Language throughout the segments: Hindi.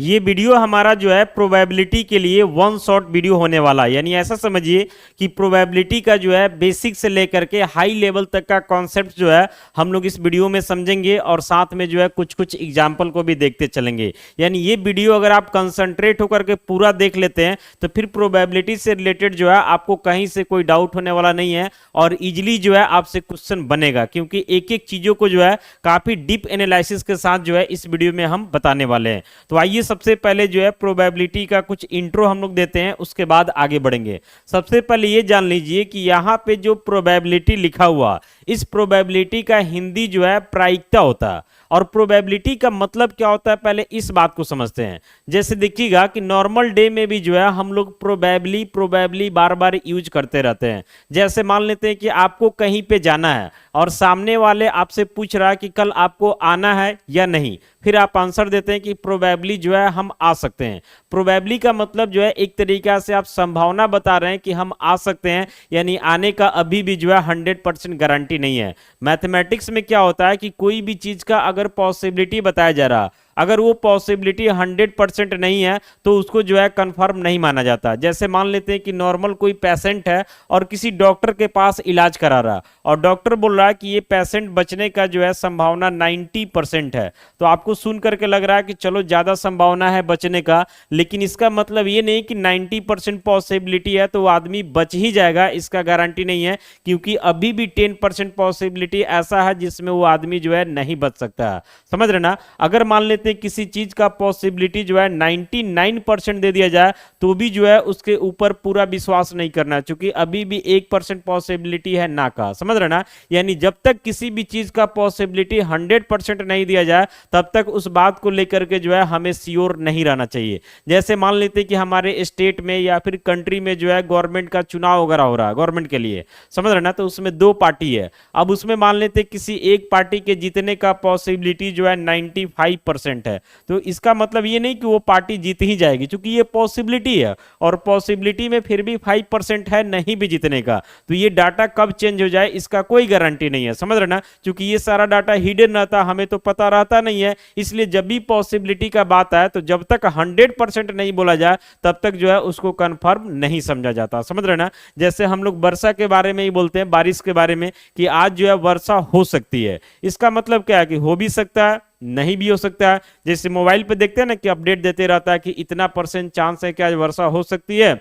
ये वीडियो हमारा जो है प्रोबेबिलिटी के लिए वन शॉट वीडियो होने वाला है। यानी ऐसा समझिए कि प्रोबेबिलिटी का जो है बेसिक से लेकर के हाई लेवल तक का कॉन्सेप्ट जो है हम लोग इस वीडियो में समझेंगे और साथ में जो है कुछ कुछ एग्जाम्पल को भी देखते चलेंगे। यानी ये वीडियो अगर आप कंसंट्रेट होकर के पूरा देख लेते हैं तो फिर प्रोबेबिलिटी से रिलेटेड जो है आपको कहीं से कोई डाउट होने वाला नहीं है और इजिली जो है आपसे क्वेश्चन बनेगा, क्योंकि एक एक चीजों को जो है काफी डीप एनालिसिस के साथ जो है इस वीडियो में हम बताने वाले हैं। तो आइए सबसे पहले जो है प्रोबेबिलिटी का कुछ इंट्रो हम लोग देते हैं, उसके बाद आगे बढ़ेंगे। सबसे पहले ये जान लीजिए कि यहाँ पे जो प्रोबेबिलिटी लिखा हुआ, इस प्रोबेबिलिटी का हिंदी जो है प्रायिकता होता है। और प्रोबेबिलिटी का मतलब क्या होता है, पहले इस बात को समझते हैं। जैसे देखिएगा कि नॉर्मल डे में भी जो है हम लोग प्रोबेबली बार बार यूज करते रहते हैं। जैसे मान लेते हैं कि आपको कहीं पे जाना है और सामने वाले आपसे पूछ रहा है कि कल आपको आना है या नहीं, फिर आप आंसर देते हैं कि प्रोबेबली जो है हम आ सकते हैं। प्रोबेबली का मतलब जो है एक तरीका से आप संभावना बता रहे हैं कि हम आ सकते हैं, यानी आने का अभी भी जो है 100% गारंटी नहीं है। मैथमेटिक्स में क्या होता है कि कोई भी चीज का अगर पॉसिबिलिटी बताया जा रहा, अगर वो पॉसिबिलिटी 100% नहीं है तो उसको जो है कंफर्म नहीं माना जाता। जैसे मान लेते हैं कि नॉर्मल कोई पेशेंट है और किसी डॉक्टर के पास इलाज करा रहा और डॉक्टर बोल रहा है कि ये पेशेंट बचने का जो है संभावना 90% है, तो आपको सुन करके लग रहा है कि चलो ज्यादा संभावना है बचने का, लेकिन इसका मतलब ये नहीं कि 90% पॉसिबिलिटी है तो वो आदमी बच ही जाएगा, इसका गारंटी नहीं है, क्योंकि अभी भी 10% पॉसिबिलिटी ऐसा है जिसमें वो आदमी जो है नहीं बच सकता। समझ रहे ना। अगर मान लेते किसी चीज का पॉसिबिलिटी जो है 99% दे दिया जाए तो भी जो है उसके ऊपर पूरा विश्वास नहीं करना, क्योंकि अभी भी 1% पॉसिबिलिटी है ना का। समझ रहे ना। यानी जब तक किसी भी चीज का पॉसिबिलिटी 100% नहीं दिया जाए तब तक उस बात को लेकर के जो है हमें श्योर नहीं रहना चाहिए। जैसे मान लेते कि हमारे स्टेट में या फिर कंट्री में जो है गवर्नमेंट का चुनाव वगैरह हो रहा है गवर्नमेंट के लिए, समझ रहे ना, तो उसमें 2 पार्टी है। अब उसमें मान लेते किसी एक पार्टी के जीतने का पॉसिबिलिटी जो है 95% है, तो इसका मतलब ये नहीं कि वो पार्टी जीत ही जाएगी, क्योंकि ये पॉसिबिलिटी है और पॉसिबिलिटी में फिर भी 5% है नहीं भी जीतने का। तो ये डाटा कब चेंज हो जाए इसका कोई गारंटी नहीं है। समझ रहे ना। क्योंकि ये सारा डाटा हिडन रहता, हमें तो पता रहता नहीं है, इसलिए जब भी पॉसिबिलिटी का बात आए तो जब तक 100% नहीं बोला जाए तब तक जो है उसको कंफर्म नहीं समझा जाता। समझ रहे ना। जैसे हम लोग वर्षा के बारे में ही बोलते हैं, बारिश के बारे में, कि आज जो है वर्षा हो सकती है, इसका मतलब क्या है कि हो भी सकता है नहीं भी हो सकता है। जैसे मोबाइल पे देखते हैं ना कि अपडेट देते रहता है कि इतना % चांस है कि आज वर्षा हो सकती है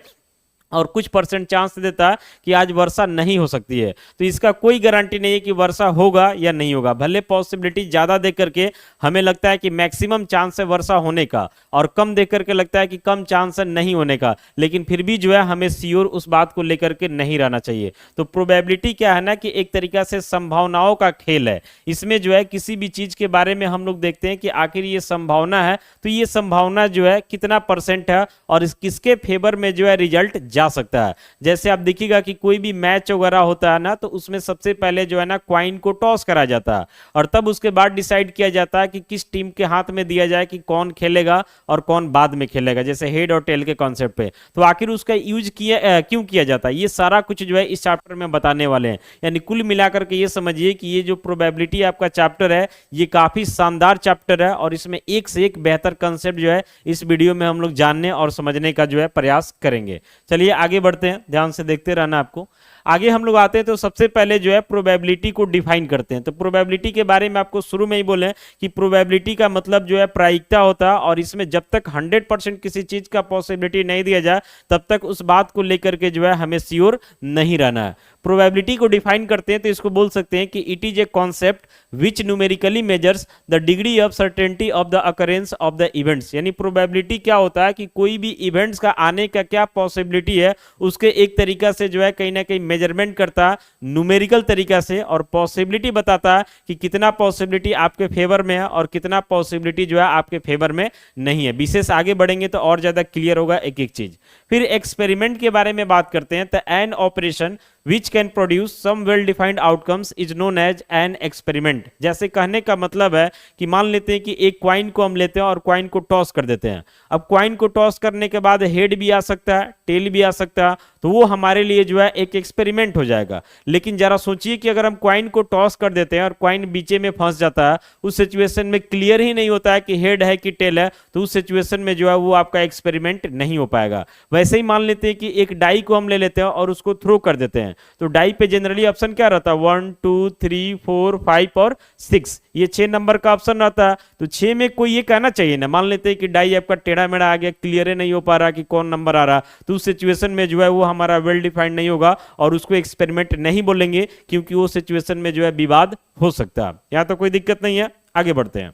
और कुछ % चांस देता है कि आज वर्षा नहीं हो सकती है। तो इसका कोई गारंटी नहीं है कि वर्षा होगा या नहीं होगा। भले पॉसिबिलिटी ज्यादा देख करके हमें लगता है कि मैक्सिमम चांस है वर्षा होने का और कम देख करके लगता है कि कम चांस है नहीं होने का, लेकिन फिर भी जो है हमें श्योर उस बात को लेकर के नहीं रहना चाहिए। तो प्रोबेबिलिटी क्या है ना कि एक तरीका से संभावनाओं का खेल है। इसमें जो है किसी भी चीज के बारे में हम लोग देखते हैं कि आखिर ये संभावना है, तो ये संभावना जो है कितना % है और किसके फेवर में जो है रिजल्ट जा सकता है। जैसे आप देखिएगा कि कोई भी मैच वगैरह होता है ना, तो उसमें सबसे पहले जो है ना क्वाइन को टॉस करा जाता है और तब उसके बाद डिसाइड किया जाता है कि किस टीम के हाथ में दिया जाए कि कौन खेलेगा और कौन बाद में खेलेगा, जैसे हेड और टेल के कॉन्सेप्ट पे। तो आखिर उसका यूज क्यों किया जाता है, ये सारा कुछ जो है इस चैप्टर में बताने वाले हैं। यानी कुल मिलाकर के ये समझिए कि ये जो प्रोबेबिलिटी आपका चैप्टर है ये काफी शानदार चैप्टर है और इसमें एक से एक बेहतर कंसेप्ट जो है इस वीडियो में हम लोग जानने और समझने का जो है प्रयास करेंगे। चलिए आगे बढ़ते हैं, ध्यान से देखते रहना आपको। आगे हम लोग आते हैं तो सबसे पहले जो है प्रोबेबिलिटी को डिफाइन करते हैं। तो प्रोबेबिलिटी के बारे में आपको शुरू में ही बोले कि प्रोबेबिलिटी का मतलब जो है प्रायिकता होता है और इसमें जब तक 100% किसी चीज का पॉसिबिलिटी नहीं दिया जाए तब तक उस बात को लेकर के जो है हमें श्योर नहीं रहना है। प्रोबेबिलिटी को डिफाइन करते हैं तो इसको बोल सकते हैं कि it is a concept which numerically measures the degree of certainty of the occurrence of the events. यानी प्रोबेबिलिटी क्या होता है कि कोई भी इवेंट्स का आने का क्या पॉसिबिलिटी है उसके एक तरीका से जो है कहीं ना कहीं मेजरमेंट करता है न्यूमेरिकल तरीका से और पॉसिबिलिटी बताता है कि कितना पॉसिबिलिटी आपके फेवर में है और कितना पॉसिबिलिटी जो है आपके फेवर में नहीं है। विशेष आगे बढ़ेंगे तो और ज्यादा क्लियर होगा एक एक चीज। फिर एक्सपेरिमेंट के बारे में बात करते हैं। तो an operation which can produce some well defined outcomes is known as an experiment। जैसे कहने का मतलब है कि मान लेते हैं कि एक क्वाइन को हम लेते हैं और क्वाइन को टॉस कर देते हैं। अब क्वाइन को टॉस करने के बाद हेड भी आ सकता है, टेल भी आ सकता है, तो वो हमारे लिए जो है एक एक्सपेरिमेंट हो जाएगा। लेकिन जरा सोचिए कि अगर हम क्वाइन को टॉस कर देते हैं और क्वाइन बीचे में फंस जाता है, उस सिचुएशन में क्लियर ही नहीं होता है कि हेड है कि टेल है, तो उस सिचुएशन में जो है वो आपका एक्सपेरिमेंट नहीं हो पाएगा। वैसे ही मान लेते हैं कि एक डाई को हम ले लेते हैं और उसको थ्रो कर देते हैं, तो डाई पे जनरली ऑप्शन क्या रहता है, 1 2 3 4 5 और 6, ये 6 नंबर का ऑप्शन रहता है। तो 6 में कोई ये कहना चाहिए ना, मान लेते हैं कि डाई आपका टेढ़ा मेढ़ा आ गया, क्लियर नहीं हो पा रहा कि कौन नंबर आ रहा, तो उस सिचुएशन में जो है वो हमारा वेल डिफाइंड नहीं होगा और उसको एक्सपेरिमेंट नहीं बोलेंगे, क्योंकि वो सिचुएशन में जो है विवाद हो सकता है। यहां तो कोई दिक्कत नहीं है, आगे बढ़ते हैं।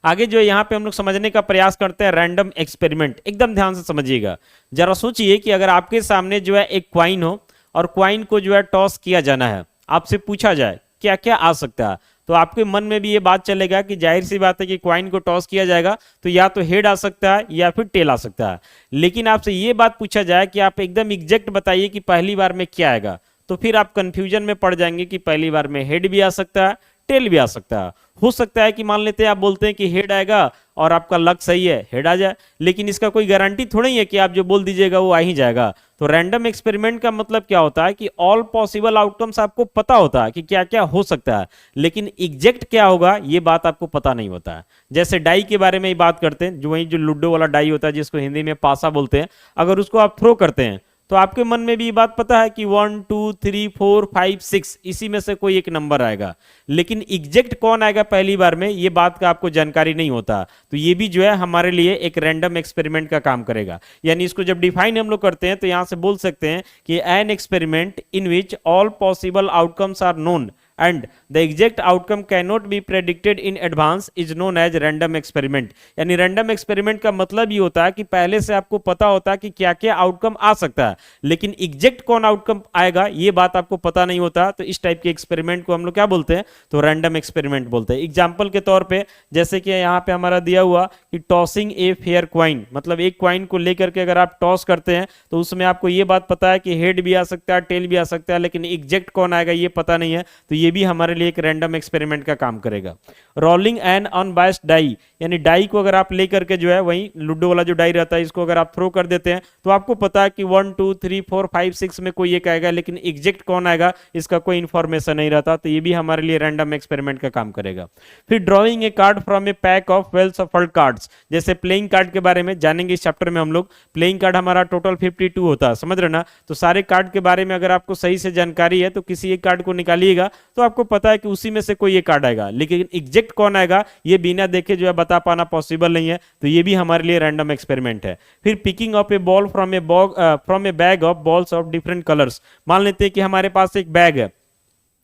आगे जो है यहाँ पे हम लोग समझने का प्रयास करते हैं रैंडम एक्सपेरिमेंट। एकदम ध्यान से समझिएगा, जरा सोचिए कि अगर आपके सामने जो है एक क्वाइन हो और क्वाइन को जो है टॉस किया जाना है, आपसे पूछा जाए क्या क्या आ सकता है, तो आपके मन में भी ये बात चलेगा कि जाहिर सी बात है कि क्वाइन को टॉस किया जाएगा तो या तो हेड आ सकता है या फिर टेल आ सकता है। लेकिन आपसे ये बात पूछा जाए कि आप एकदम एग्जैक्ट बताइए कि पहली बार में क्या आएगा, तो फिर आप कंफ्यूजन में पड़ जाएंगे कि पहली बार में हेड भी आ सकता है, टेल भी आ सकता है। हो सकता है कि मान लेते हैं आप बोलते हैं कि हेड आएगा और आपका लक सही है, हेड आ जाए, लेकिन इसका कोई गारंटी थोड़ी है कि आप जो बोल दीजिएगा वो आ ही जाएगा। तो रैंडम एक्सपेरिमेंट का मतलब क्या होता है कि ऑल पॉसिबल आउटकम्स आपको पता होता है कि क्या क्या हो सकता है, लेकिन एग्जैक्ट क्या होगा ये बात आपको पता नहीं होता है। जैसे डाई के बारे में ही बात करते हैं, जो वही जो लूडो वाला डाई होता है जिसको हिंदी में पासा बोलते हैं, अगर उसको आप थ्रो करते हैं तो आपके मन में भी ये बात पता है कि 1 2 3 4 5 6 इसी में से कोई एक नंबर आएगा, लेकिन एग्जैक्ट कौन आएगा पहली बार में ये बात का आपको जानकारी नहीं होता। तो ये भी जो है हमारे लिए एक रैंडम एक्सपेरिमेंट का काम करेगा। यानी इसको जब डिफाइन हम लोग करते हैं तो यहां से बोल सकते हैं कि an experiment in which all possible outcomes are known and the exact outcome cannot be predicted in advance is known as random experiment। यानी रैंडम एक्सपेरिमेंट का मतलब ये होता है कि पहले से आपको पता होता है कि क्या क्या आउटकम आ सकता है, लेकिन एग्जैक्ट कौन आउटकम आएगा ये बात आपको पता नहीं होता। तो इस टाइप के एक्सपेरिमेंट को हम लोग क्या बोलते हैं, तो रैंडम एक्सपेरिमेंट बोलते हैं। एग्जाम्पल के तौर पे जैसे कि यहाँ पे हमारा दिया हुआ कि टॉसिंग ए फेयर क्वाइन, मतलब एक क्वाइन को लेकर के अगर आप टॉस करते हैं तो उसमें आपको ये बात पता है कि हेड भी आ सकता है, टेल भी आ सकता है, लेकिन एग्जैक्ट कौन आएगा ये पता नहीं है, तो ये भी हमारे लिए एक रैंडम एक्सपेरिमेंट का काम करेगा। रोलिंग एन अनबायस्ड डाई, यानी डाई को अगर आप लेकर के जो है वही लूडो वाला जो डाई रहता है इसको अगर आप थ्रो कर देते हैं तो आपको पता है कि 1 2 3 4 5 6 में कोई एक आएगा, लेकिन एग्जैक्ट कौन आएगा इसका कोई इंफॉर्मेशन नहीं रहता, तो ये भी हमारे लिए रैंडम एक्सपेरिमेंट का काम करेगा। फिर drawing a card from A pack of well shuffled cards, जैसे प्लेइंग कार्ड के बारे में जानेंगे इस चैप्टर में हम लोग। प्लेइंग कार्ड हमारा टोटल 52 होता है, समझ रहे ना। तो सारे कार्ड के बारे में अगर आपको सही से जानकारी है तो किसी एक कार्ड को निकालिएगा तो आपको पता है कि उसी में से कोई एक कार्ड आएगा, लेकिन एग्जैक्ट कौन आएगा ये बिना देखे जो है बता पाना पॉसिबल नहीं है, तो ये भी हमारे लिए रैंडम एक्सपेरिमेंट है। फिर picking up A ball from A bag of balls of different colours, मान लेते हैं कि हमारे पास एक बैग है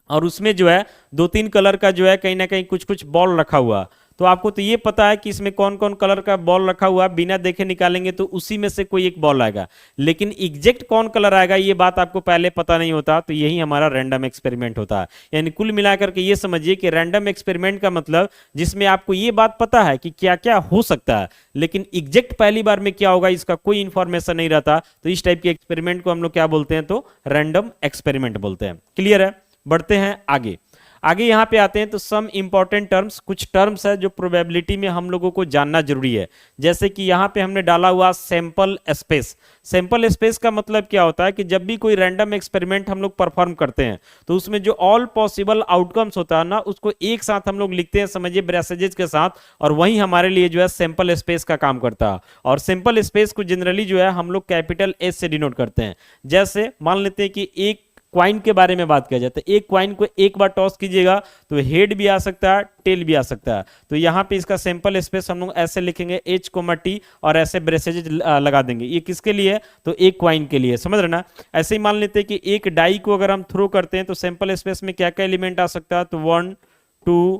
और उसमें जो है 2-3 कलर का जो है कहीं ना कहीं कुछ कुछ बॉल रखा हुआ, तो आपको तो ये पता है कि इसमें कौन कौन कलर का बॉल रखा हुआ, बिना देखे निकालेंगे तो उसी में से कोई एक बॉल आएगा, लेकिन एग्जैक्ट कौन कलर आएगा ये बात आपको पहले पता नहीं होता, तो यही हमारा रैंडम एक्सपेरिमेंट होता है। यानी कुल मिलाकर के ये समझिए कि रैंडम एक्सपेरिमेंट का मतलब जिसमें आपको ये बात पता है कि क्या क्या हो सकता है, लेकिन एग्जैक्ट पहली बार में क्या होगा इसका कोई इंफॉर्मेशन नहीं रहता, तो इस टाइप के एक्सपेरिमेंट को हम लोग क्या बोलते हैं, तो रैंडम एक्सपेरिमेंट बोलते हैं। क्लियर है, बढ़ते हैं आगे। आगे यहाँ पे आते हैं तो सम इंपॉर्टेंट टर्म्स, कुछ टर्म्स है जो प्रोबेबिलिटी में हम लोगों को जानना जरूरी है। जैसे कि यहाँ पे हमने डाला हुआ सैंपल स्पेस। सैंपल स्पेस का मतलब क्या होता है कि जब भी कोई रैंडम एक्सपेरिमेंट हम लोग परफॉर्म करते हैं तो उसमें जो ऑल पॉसिबल आउटकम्स होता है ना उसको एक साथ हम लोग लिखते हैं, समझिए ब्रैसेजेस के साथ, और वही हमारे लिए जो है सैंपल स्पेस का काम करता है। और सैंपल स्पेस को जनरली जो है हम लोग कैपिटल एस से डिनोट करते हैं। जैसे मान लेते हैं कि एक क्वाइन के बारे में बात किया जाता है, एक क्वाइन को एक बार टॉस कीजिएगा तो हेड भी आ सकता है, टेल भी आ सकता है, तो यहाँ पे इसका सैंपल स्पेस हम लोग ऐसे लिखेंगे H, और ऐसे ब्रेसेज लगा देंगे। ये किसके लिए, तो एक क्वाइन के लिए, समझ रहे ना। ऐसे ही मान लेते हैं कि एक डाई को अगर हम थ्रो करते हैं तो सैंपल स्पेस में क्या क्या एलिमेंट आ सकता है, तो 1 2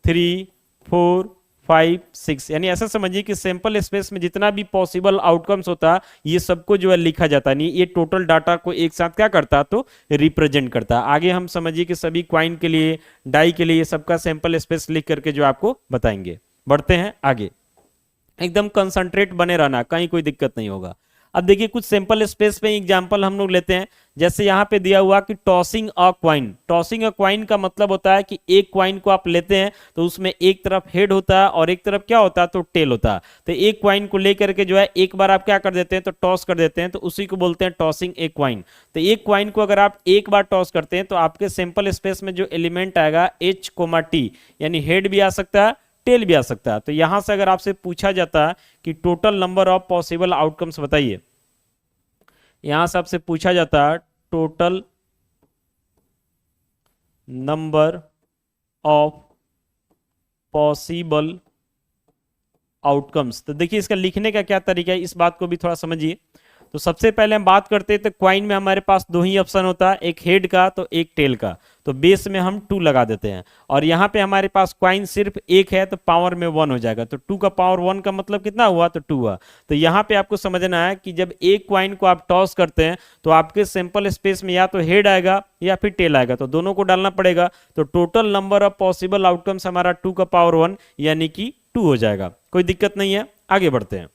3 4 5 6, यानी ऐसा समझिए कि सैंपल स्पेस में जितना भी पॉसिबल आउटकम्स होता है ये सबको जो है लिखा जाता नहीं, ये टोटल डाटा को एक साथ क्या करता है, तो रिप्रेजेंट करता है। आगे हम समझिए कि सभी क्वाइन के लिए, डाई के लिए सबका सैंपल स्पेस लिख करके जो आपको बताएंगे। बढ़ते हैं आगे, एकदम कंसंट्रेट बने रहना, कहीं कोई दिक्कत नहीं होगा। अब देखिए कुछ सिंपल स्पेस पे एग्जांपल हम लोग लेते हैं। जैसे यहाँ पे दिया हुआ कि टॉसिंग अ क्वाइन। टॉसिंग अ क्वाइन का मतलब होता है कि एक क्वाइन को आप लेते हैं तो उसमें एक तरफ हेड होता है और एक तरफ क्या होता है, तो टेल होता है। तो एक क्वाइन को लेकर के जो है एक बार आप क्या कर देते हैं, तो टॉस कर देते हैं, तो उसी को बोलते हैं टॉसिंग ए क्वाइन। तो एक क्वाइन को अगर आप एक बार टॉस करते हैं तो आपके सिंपल स्पेस में जो एलिमेंट आएगा H, T, यानी हेड भी आ सकता है, टेल भी आ सकता है। तो यहां से अगर आपसे पूछा जाता है कि total number of possible outcomes बताइए, यहां से आपसे पूछा जाता है total number of possible outcomes, तो देखिए इसका लिखने का क्या तरीका है, इस बात को भी थोड़ा समझिए। तो सबसे पहले हम बात करते हैं तो क्वाइन में हमारे पास दो ही ऑप्शन होता है, एक हेड का तो एक टेल का। तो बेस में हम 2 लगा देते हैं और यहाँ पे हमारे पास क्वाइन सिर्फ एक है तो पावर में 1 हो जाएगा। तो 2 का पावर 1 का मतलब कितना हुआ, तो 2 हुआ। तो यहाँ पे आपको समझना है कि जब एक क्वाइन को आप टॉस करते हैं तो आपके सिंपल स्पेस में या तो हेड आएगा या फिर टेल आएगा, तो दोनों को डालना पड़ेगा। तो total number of possible outcomes हमारा 2 का पावर 1 यानी कि 2 हो जाएगा। कोई दिक्कत नहीं है, आगे बढ़ते हैं।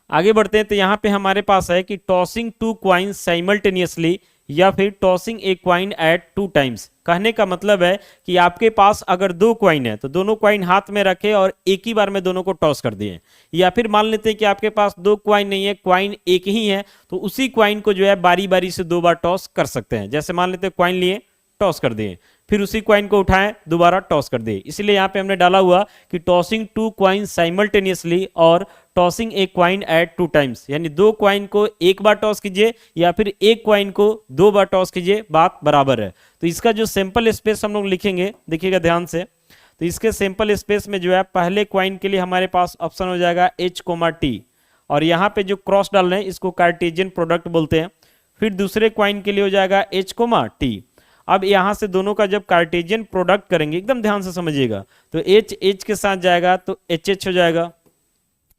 आगे बढ़ते हैं तो यहां पे हमारे पास है कि टॉसिंग 2 क्वाइन साइमल्टेनियसली या फिर tossing a coin eight 2 times. कहने का मतलब है कि आपके पास अगर 2 क्वाइन है तो दोनों क्वाइन हाथ में रखे और एक ही बार में दोनों को टॉस कर दिए। या फिर मान लेते हैं कि आपके पास 2 क्वाइन नहीं है, क्वाइन एक ही है, तो उसी क्वाइन को जो है बारी बारी से 2 बार टॉस कर सकते हैं। जैसे मान लेते हैं क्वाइन लिए, टॉस कर दिए, फिर उसी क्वाइन को उठाएं, दोबारा टॉस कर दिए। इसलिए यहां पे हमने डाला हुआ कि टॉसिंग 2 क्वाइन साइमल्टेनियसली और tossing a coin eight 2 times, यानी 2 क्वाइन को एक बार टॉस कीजिए या फिर एक क्वाइन को 2 बार टॉस कीजिए, बात बराबर है। तो इसका जो सिंपल स्पेस हम लोग लिखेंगे, देखिएगा ध्यान से, तो इसके सिंपल स्पेस में जो है पहले क्वाइन के लिए हमारे पास ऑप्शन हो जाएगा H, T, और यहाँ पे जो क्रॉस डाल रहे हैं इसको कार्टेशियन प्रोडक्ट बोलते हैं। फिर दूसरे क्वाइन के लिए हो जाएगा H, T। अब यहां से दोनों का जब कार्टेशियन प्रोडक्ट करेंगे, एकदम ध्यान से समझिएगा, तो H के साथ जाएगा तो HH हो जाएगा,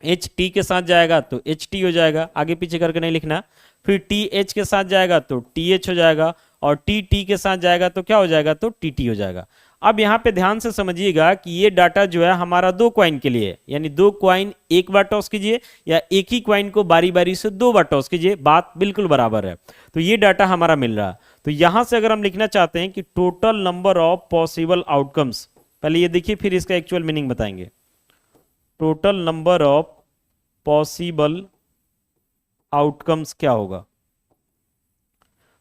T के साथ जाएगा तो HT हो जाएगा, आगे पीछे करके नहीं लिखना। फिर TH के साथ जाएगा तो TH हो जाएगा और TT के साथ जाएगा तो क्या हो जाएगा, तो TT हो जाएगा। अब यहाँ पे ध्यान से समझिएगा कि ये डाटा जो है हमारा 2 क्वाइन के लिए है, यानी 2 क्वाइन एक बार टॉस कीजिए या एक ही क्वाइन को बारी बारी से 2 बार टॉस कीजिए, बात बिल्कुल बराबर है। तो ये डाटा हमारा मिल रहा है। तो यहां से अगर हम लिखना चाहते हैं कि total number of possible outcomes, पहले ये देखिए फिर इसका एक्चुअल मीनिंग बताएंगे। Total number of possible outcomes क्या होगा,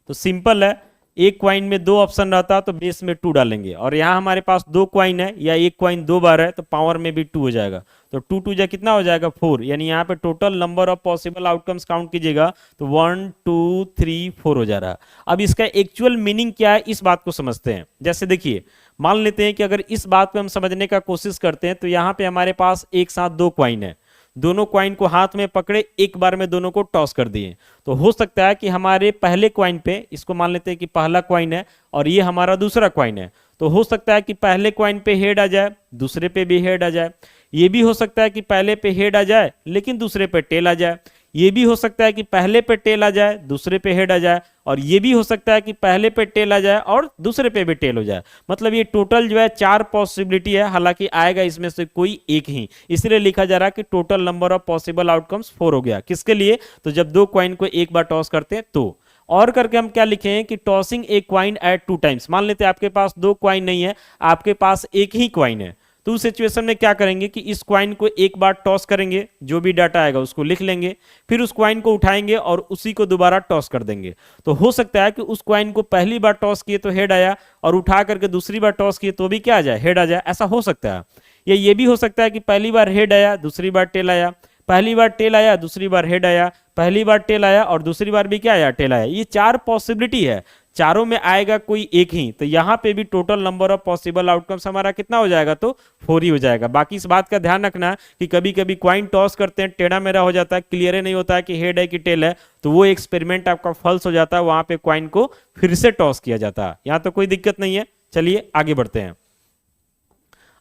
तो सिंपल है, एक क्वाइन में 2 ऑप्शन रहता तो बेस में 2 डालेंगे, और यहां हमारे पास 2 क्वाइन है या एक क्वाइन 2 बार है तो पावर में भी 2 हो जाएगा। तो 2 2 जा कितना हो जाएगा, 4, यानी यहाँ पे total number of possible outcomes count कीजिएगा तो 1 2 3 4 हो जा रहा है। अब इसका एक्चुअल मीनिंग क्या है, इस बात को समझते हैं। जैसे देखिए, मान लेते हैं कि अगर इस बात पे हम समझने का कोशिश करते हैं तो यहाँ पे हमारे पास एक साथ 2 क्वाइन है, दोनों क्वाइन को हाथ में पकड़े एक बार में दोनों को टॉस कर दिए। तो हो सकता है कि हमारे पहले क्वाइन पे, इसको मान लेते हैं कि पहला क्वाइन है और ये हमारा दूसरा क्वाइन है, तो हो सकता है कि पहले क्वाइन पे हेड आ जाए, दूसरे पे भी हेड आ जाए। ये भी हो सकता है कि पहले पे हेड आ जाए लेकिन दूसरे पे टेल आ जाए। ये भी हो सकता है कि पहले पे टेल आ जाए, दूसरे पे हेड आ जाए, और ये भी हो सकता है कि पहले पे टेल आ जाए और दूसरे पे भी टेल हो जाए। मतलब ये टोटल जो है 4 पॉसिबिलिटी है, हालांकि आएगा इसमें से कोई एक ही, इसलिए लिखा जा रहा है कि total number of possible outcomes 4 हो गया। किसके लिए, तो जब 2 क्वाइन को एक बार टॉस करते हैं तो। और करके हम क्या लिखें कि tossing a coin eight 2 times. मान लेते हैं आपके पास 2 क्वाइन नहीं है, आपके पास एक ही क्वाइन है, तो उस सिचुएशन में क्या करेंगे कि इस क्वाइन को एक बार टॉस करेंगे, जो भी डाटा आएगा उसको लिख लेंगे, फिर उस क्वाइन को उठाएंगे और उसी को दोबारा टॉस कर देंगे। तो हो सकता है कि उस क्वाइन को पहली बार टॉस किए तो हेड आया और उठा करके दूसरी बार टॉस किए तो भी क्या आ जाए, हेड आ जाए, ऐसा हो सकता है। या ये भी हो सकता है कि पहली बार हेड आया, दूसरी बार टेल आया, पहली बार टेल आया, दूसरी बार हेड आया, पहली बार टेल आया और दूसरी बार भी क्या आया, टेल आया। ये 4 पॉसिबिलिटी है, चारों में आएगा कोई एक ही। तो यहां पे भी total number of possible outcomes हमारा कितना हो जाएगा, तो 4 ही हो जाएगा। बाकी इस बात का ध्यान रखना कि कभी कभी क्वाइन टॉस करते हैं, टेढ़ा मेढ़ा हो जाता है, क्लियर नहीं होता है कि हेड है कि टेल है, तो वो एक्सपेरिमेंट आपका फॉल्स हो जाता है, वहां पे क्वाइन को फिर से टॉस किया जाता है। यहां तो कोई दिक्कत नहीं है। चलिए आगे बढ़ते हैं।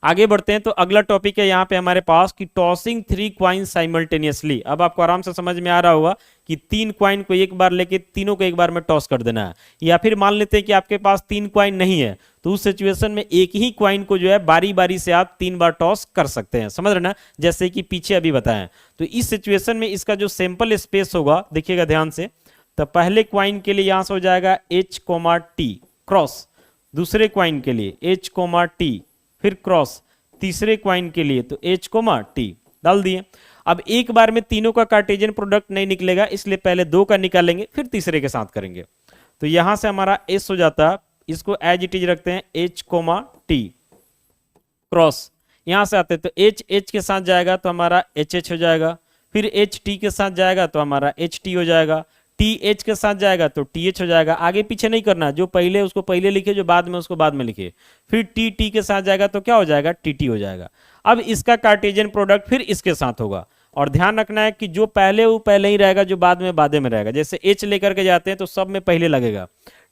आगे बढ़ते हैं तो अगला टॉपिक है यहाँ पे हमारे पास कि टॉसिंग 3 क्वाइन साइमल्टेनियसली। अब आपको आराम से समझ में आ रहा होगा कि 3 क्वाइन को एक बार लेके तीनों को एक बार में टॉस कर देना है। या फिर मान लेते हैं कि आपके पास 3 क्वाइन नहीं है, तो उस सिचुएशन में एक ही क्वाइन को जो है बारी बारी से आप 3 बार टॉस कर सकते हैं, समझ रहे ना, जैसे कि पीछे अभी बताएं। तो इस सिचुएशन में इसका जो सैंपल स्पेस होगा देखिएगा ध्यान से, तो पहले क्वाइन के लिए यहां से हो जाएगा H, T क्रॉस, दूसरे क्वाइन के लिए H, T फिर क्रॉस, तीसरे क्वाइन के लिए तो H, T डाल दिए। अब एक बार में तीनों का कार्टेशियन प्रोडक्ट नहीं निकलेगा, इसलिए पहले 2 का निकालेंगे फिर तीसरे के साथ करेंगे। तो यहां से हमारा S हो जाता, इसको एज इट इज रखते हैं H, T क्रॉस, यहां से आते हैं तो H के साथ जाएगा तो हमारा HH हो जाएगा, फिर H T के साथ जाएगा तो हमारा HT हो जाएगा, TH के साथ जाएगा तो TH हो जाएगा। आगे पीछे नहीं करना, जो पहले उसको पहले लिखे, जो बाद में उसको बाद में लिखे। फिर TT के साथ जाएगा तो क्या हो जाएगा, TT हो जाएगा। अब इसका कार्टेशियन प्रोडक्ट फिर इसके साथ होगा, और ध्यान रखना है कि जो पहले वो पहले ही रहेगा, जो बाद में रहेगा। जैसे H लेकर के जाते हैं तो सब में पहले लगेगा,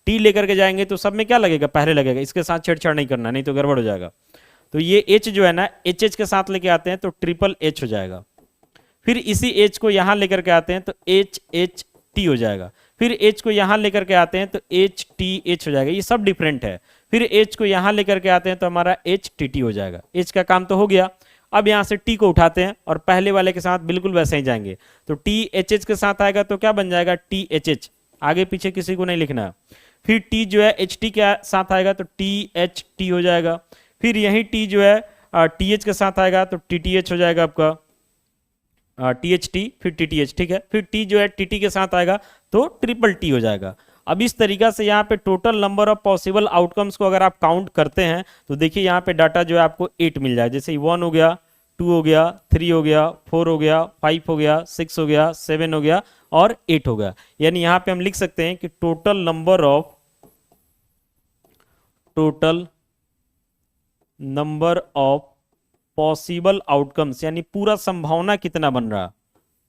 T लेकर के जाएंगे तो सब में क्या लगेगा, पहले लगेगा। इसके साथ छेड़छाड़ नहीं करना, नहीं तो गड़बड़ हो जाएगा। तो ये H जो है ना, HH के साथ लेके आते हैं तो ट्रिपल H हो जाएगा। फिर इसी H को यहां लेकर के आते हैं तो HH T हो जाएगा। फिर H को यहां लेकर के आते हैं तो HTH हो जाएगा। ये सब डिफरेंट है। फिर H को यहां लेकर के आते हैं तो हमारा HTT हो जाएगा। H का काम तो हो गया। अब यहां से T को उठाते हैं और पहले वाले के साथ बिल्कुल वैसे ही जाएंगे। तो THH के साथ आएगा तो क्या बन जाएगा, THH। आगे पीछे किसी को नहीं लिखना है। फिर T जो है HT के साथ आएगा तो THT हो जाएगा। फिर यही T जो है TH के साथ आएगा तो TTH हो जाएगा आपका, THT फिर TTH, ठीक है। फिर T जो है TT के साथ आएगा तो ट्रिपल T हो जाएगा। अब इस तरीका से यहाँ पे total number of possible outcomes को अगर आप काउंट करते हैं तो देखिए यहाँ पे डाटा जो है आपको 8 मिल जाए। जैसे 1 हो गया, 2 हो गया, 3 हो गया, 4 हो गया, 5 हो गया, 6 हो गया, 7 हो गया और 8 हो गया। यानी यहाँ पे हम लिख सकते हैं कि total number of possible outcomes, यानी पूरा संभावना कितना बन रहा,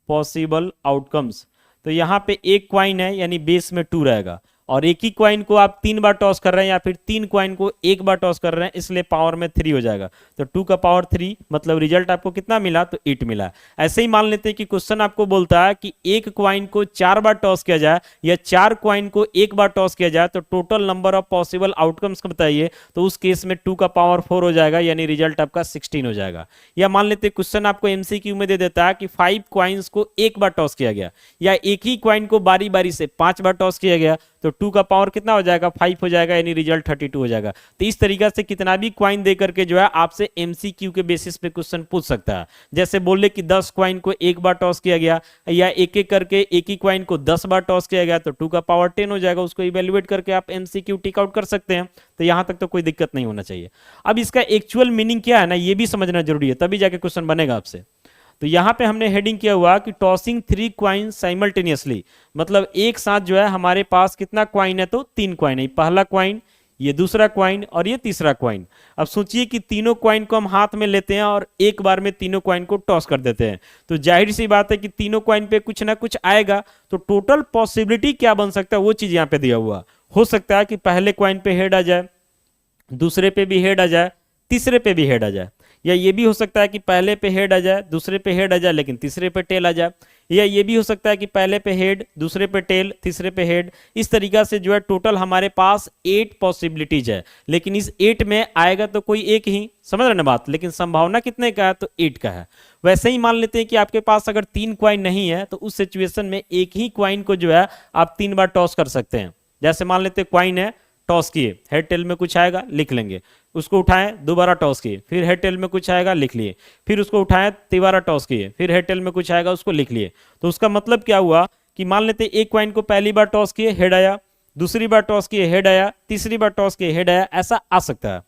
पॉसिबल आउटकम्स। तो यहाँ पे एक क्वाइन है यानी बेस में 2 रहेगा, और एक ही क्वाइन को आप 3 बार टॉस कर रहे हैं या फिर 3 क्वाइन को एक बार टॉस कर रहे हैं, इसलिए पावर में 3 हो जाएगा। तो 2 का पावर 3 मतलब रिजल्ट आपको कितना मिला, तो 8 मिला। ऐसे ही मान लेते हैं कि क्वेश्चन आपको बोलता है कि एक क्वाइन को 4 बार टॉस किया जाए या 4 क्वाइन को एक बार टॉस किया जाए तो total number of possible outcomes का बताइए। तो उस केस में 2 का पावर 4 हो जाएगा, यानी रिजल्ट आपका 16 हो जाएगा। या मान लेते क्वेश्चन आपको एमसीक्यू में दे देता है कि 5 क्वाइंस को एक बार टॉस किया गया या एक ही क्वाइन को बारी बारी से 5 बार टॉस किया गया, तो 2 का पावर कितना हो जाएगा, 5 हो जाएगा, यानी रिजल्ट 32 हो जाएगा। तो इस तरीका से कितना भी क्वाइन दे करके जो है आपसे एमसीक्यू के बेसिस पे क्वेश्चन पूछ सकता है। जैसे बोले कि 10 क्वाइन को एक बार टॉस किया गया या एक एक करके एक ही क्वाइन को 10 बार टॉस किया गया, तो 2 का पावर 10 हो जाएगा। उसको इवेल्युएट करके आप एमसीक्यू टिक आउट कर सकते हैं। तो यहां तक तो कोई दिक्कत नहीं होना चाहिए। अब इसका एक्चुअल मीनिंग क्या है ना, ये भी समझना जरूरी है, तभी जाके क्वेश्चन बनेगा आपसे। तो यहां पे हमने हेडिंग किया हुआ कि टॉसिंग 3 क्वाइन साइमल्टेनियसली, मतलब एक साथ जो है हमारे पास कितना क्वाइन है, तो 3 क्वाइन है। पहला क्वाइन, ये दूसरा क्वाइन और ये तीसरा क्वाइन। अब सोचिए कि तीनों क्वाइन को हम हाथ में लेते हैं और एक बार में तीनों क्वाइन को टॉस कर देते हैं, तो जाहिर सी बात है कि तीनों क्वाइन पे कुछ ना कुछ आएगा। तो टोटल पॉसिबिलिटी क्या बन सकता है वो चीज यहाँ पे दिया हुआ। हो सकता है कि पहले क्वाइन पे हेड आ जाए, दूसरे पे भी हेड आ जाए, तीसरे पे भी हेड आ जाए। या ये भी हो सकता है कि पहले पे हेड आ जाए, दूसरे पे हेड आ जाए, लेकिन तीसरे पे टेल आ जाए। या ये भी हो सकता है कि पहले पे हेड, दूसरे पे टेल, तीसरे पे हेड। इस तरीका से जो है टोटल हमारे पास 8 पॉसिबिलिटीज है, लेकिन इस 8 में आएगा तो कोई एक ही, समझ रहे ना बात, लेकिन संभावना कितने का है, तो 8 का है। वैसे ही मान लेते हैं कि आपके पास अगर 3 क्वाइन नहीं है, तो उस सिचुएशन में एक ही क्वाइन को जो है आप 3 बार टॉस कर सकते हैं। जैसे मान लेते हैं क्वाइन है, टॉस किए, हेड टेल में कुछ आएगा, लिख लेंगे। उसको उठाएं, दोबारा टॉस किए, फिर हेड टेल में कुछ आएगा, लिख लिए। फिर उसको उठाएं, तिबारा टॉस किए, फिर हेड टेल में कुछ आएगा, उसको लिख लिए। तो उसका मतलब क्या हुआ कि मान लेते एक क्वाइन को पहली बार टॉस किए, हेड आया, दूसरी बार टॉस किए, हेड आया, तीसरी बार टॉस किए, हेड आया, ऐसा आ सकता है।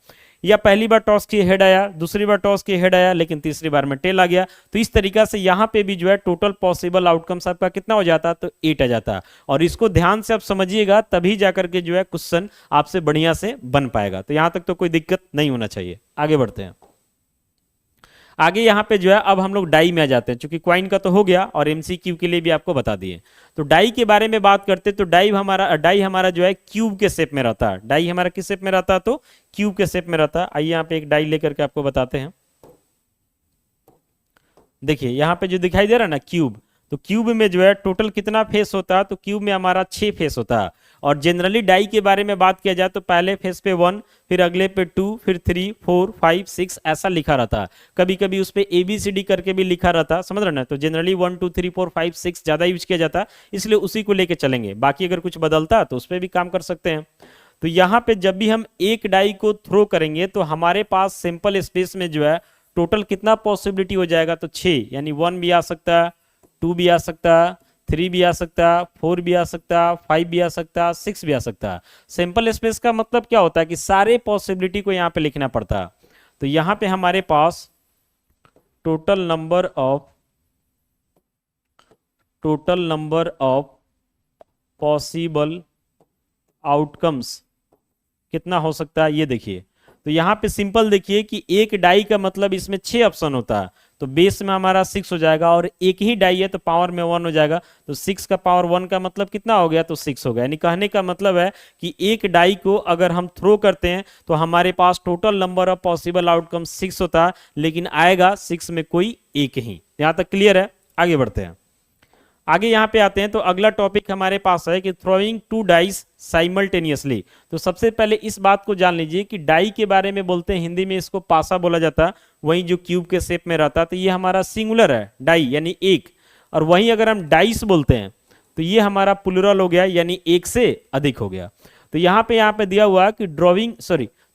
या पहली बार टॉस किए हेड आया, दूसरी बार टॉस किए हेड आया, लेकिन तीसरी बार में टेल आ गया। तो इस तरीका से यहाँ पे भी जो है टोटल पॉसिबल आउटकम्स आपका कितना हो जाता है, तो 8 आ जाता है। और इसको ध्यान से आप समझिएगा, तभी जाकर के जो है क्वेश्चन आपसे बढ़िया से बन पाएगा। तो यहाँ तक तो कोई दिक्कत नहीं होना चाहिए। आगे बढ़ते हैं। आगे यहाँ पे जो है अब हम लोग डाई में आ जाते हैं, क्योंकि क्वाइन का तो हो गया और एमसीक्यू के लिए भी आपको बता दिए। तो डाई के बारे में बात करते तो डाई हमारा जो है क्यूब के शेप में रहता है। डाई हमारा किस शेप में रहता है? तो क्यूब के शेप में रहता है। आइए यहाँ पे एक डाई लेकर के आपको बताते हैं। देखिए यहाँ पे जो दिखाई दे रहा है ना क्यूब, तो क्यूब में जो है टोटल कितना फेस होता है? तो क्यूब में हमारा 6 फेस होता है। और जनरली डाई के बारे में बात किया जाए तो पहले फेस पे 1, फिर अगले पे 2, फिर 3, 4, 5, 6 ऐसा लिखा रहता है। कभी कभी उस पर ABCD करके भी लिखा रहता है, समझ रहे ना? तो जनरली 1 2 3 4 5 6 ज्यादा यूज किया जाता है, इसलिए उसी को लेके चलेंगे। बाकी अगर कुछ बदलता है तो उस पर भी काम कर सकते हैं। तो यहाँ पे जब भी हम एक डाई को थ्रो करेंगे तो हमारे पास सिंपल स्पेस में जो है टोटल कितना पॉसिबिलिटी हो जाएगा? तो 6, यानी 1 भी आ सकता है, 2 भी आ सकता है, 3 भी आ सकता है, 4 भी आ सकता है, 5 भी आ सकता है, 6 भी आ सकता है। सिंपल स्पेस का मतलब क्या होता है कि सारे पॉसिबिलिटी को यहाँ पे लिखना पड़ता है। तो यहाँ पे हमारे पास total number of possible outcomes कितना हो सकता है, ये देखिए। तो यहाँ पे सिंपल देखिए कि एक डाई का मतलब इसमें 6 ऑप्शन होता है, तो बेस में हमारा 6 हो जाएगा, और एक ही डाई है तो पावर में 1 हो जाएगा। तो 6 का पावर 1 का मतलब कितना हो गया? तो 6 हो गया। यानी कहने का मतलब है कि एक डाई को अगर हम थ्रो करते हैं तो हमारे पास total number of possible outcome 6 होता है, लेकिन आएगा 6 में कोई एक ही। यहां तक क्लियर है? आगे बढ़ते हैं। आगे यहाँ पे आते हैं तो अगला टॉपिक हमारे पास है कि थ्रोइंग 2 डाइस साइमल्टेनियसली। तो सबसे पहले इस बात को जान लीजिए कि डाई के बारे में बोलते हैं, हिंदी में इसको पासा बोला जाता है, वहीं जो क्यूब के शेप में रहता है। तो ये हमारा सिंगुलर है डाई, यानी एक। और वहीं अगर हम डाइस बोलते हैं तो ये हमारा प्लुरल हो गया, यानी एक से अधिक हो गया। तो यहाँ पे दिया हुआ कि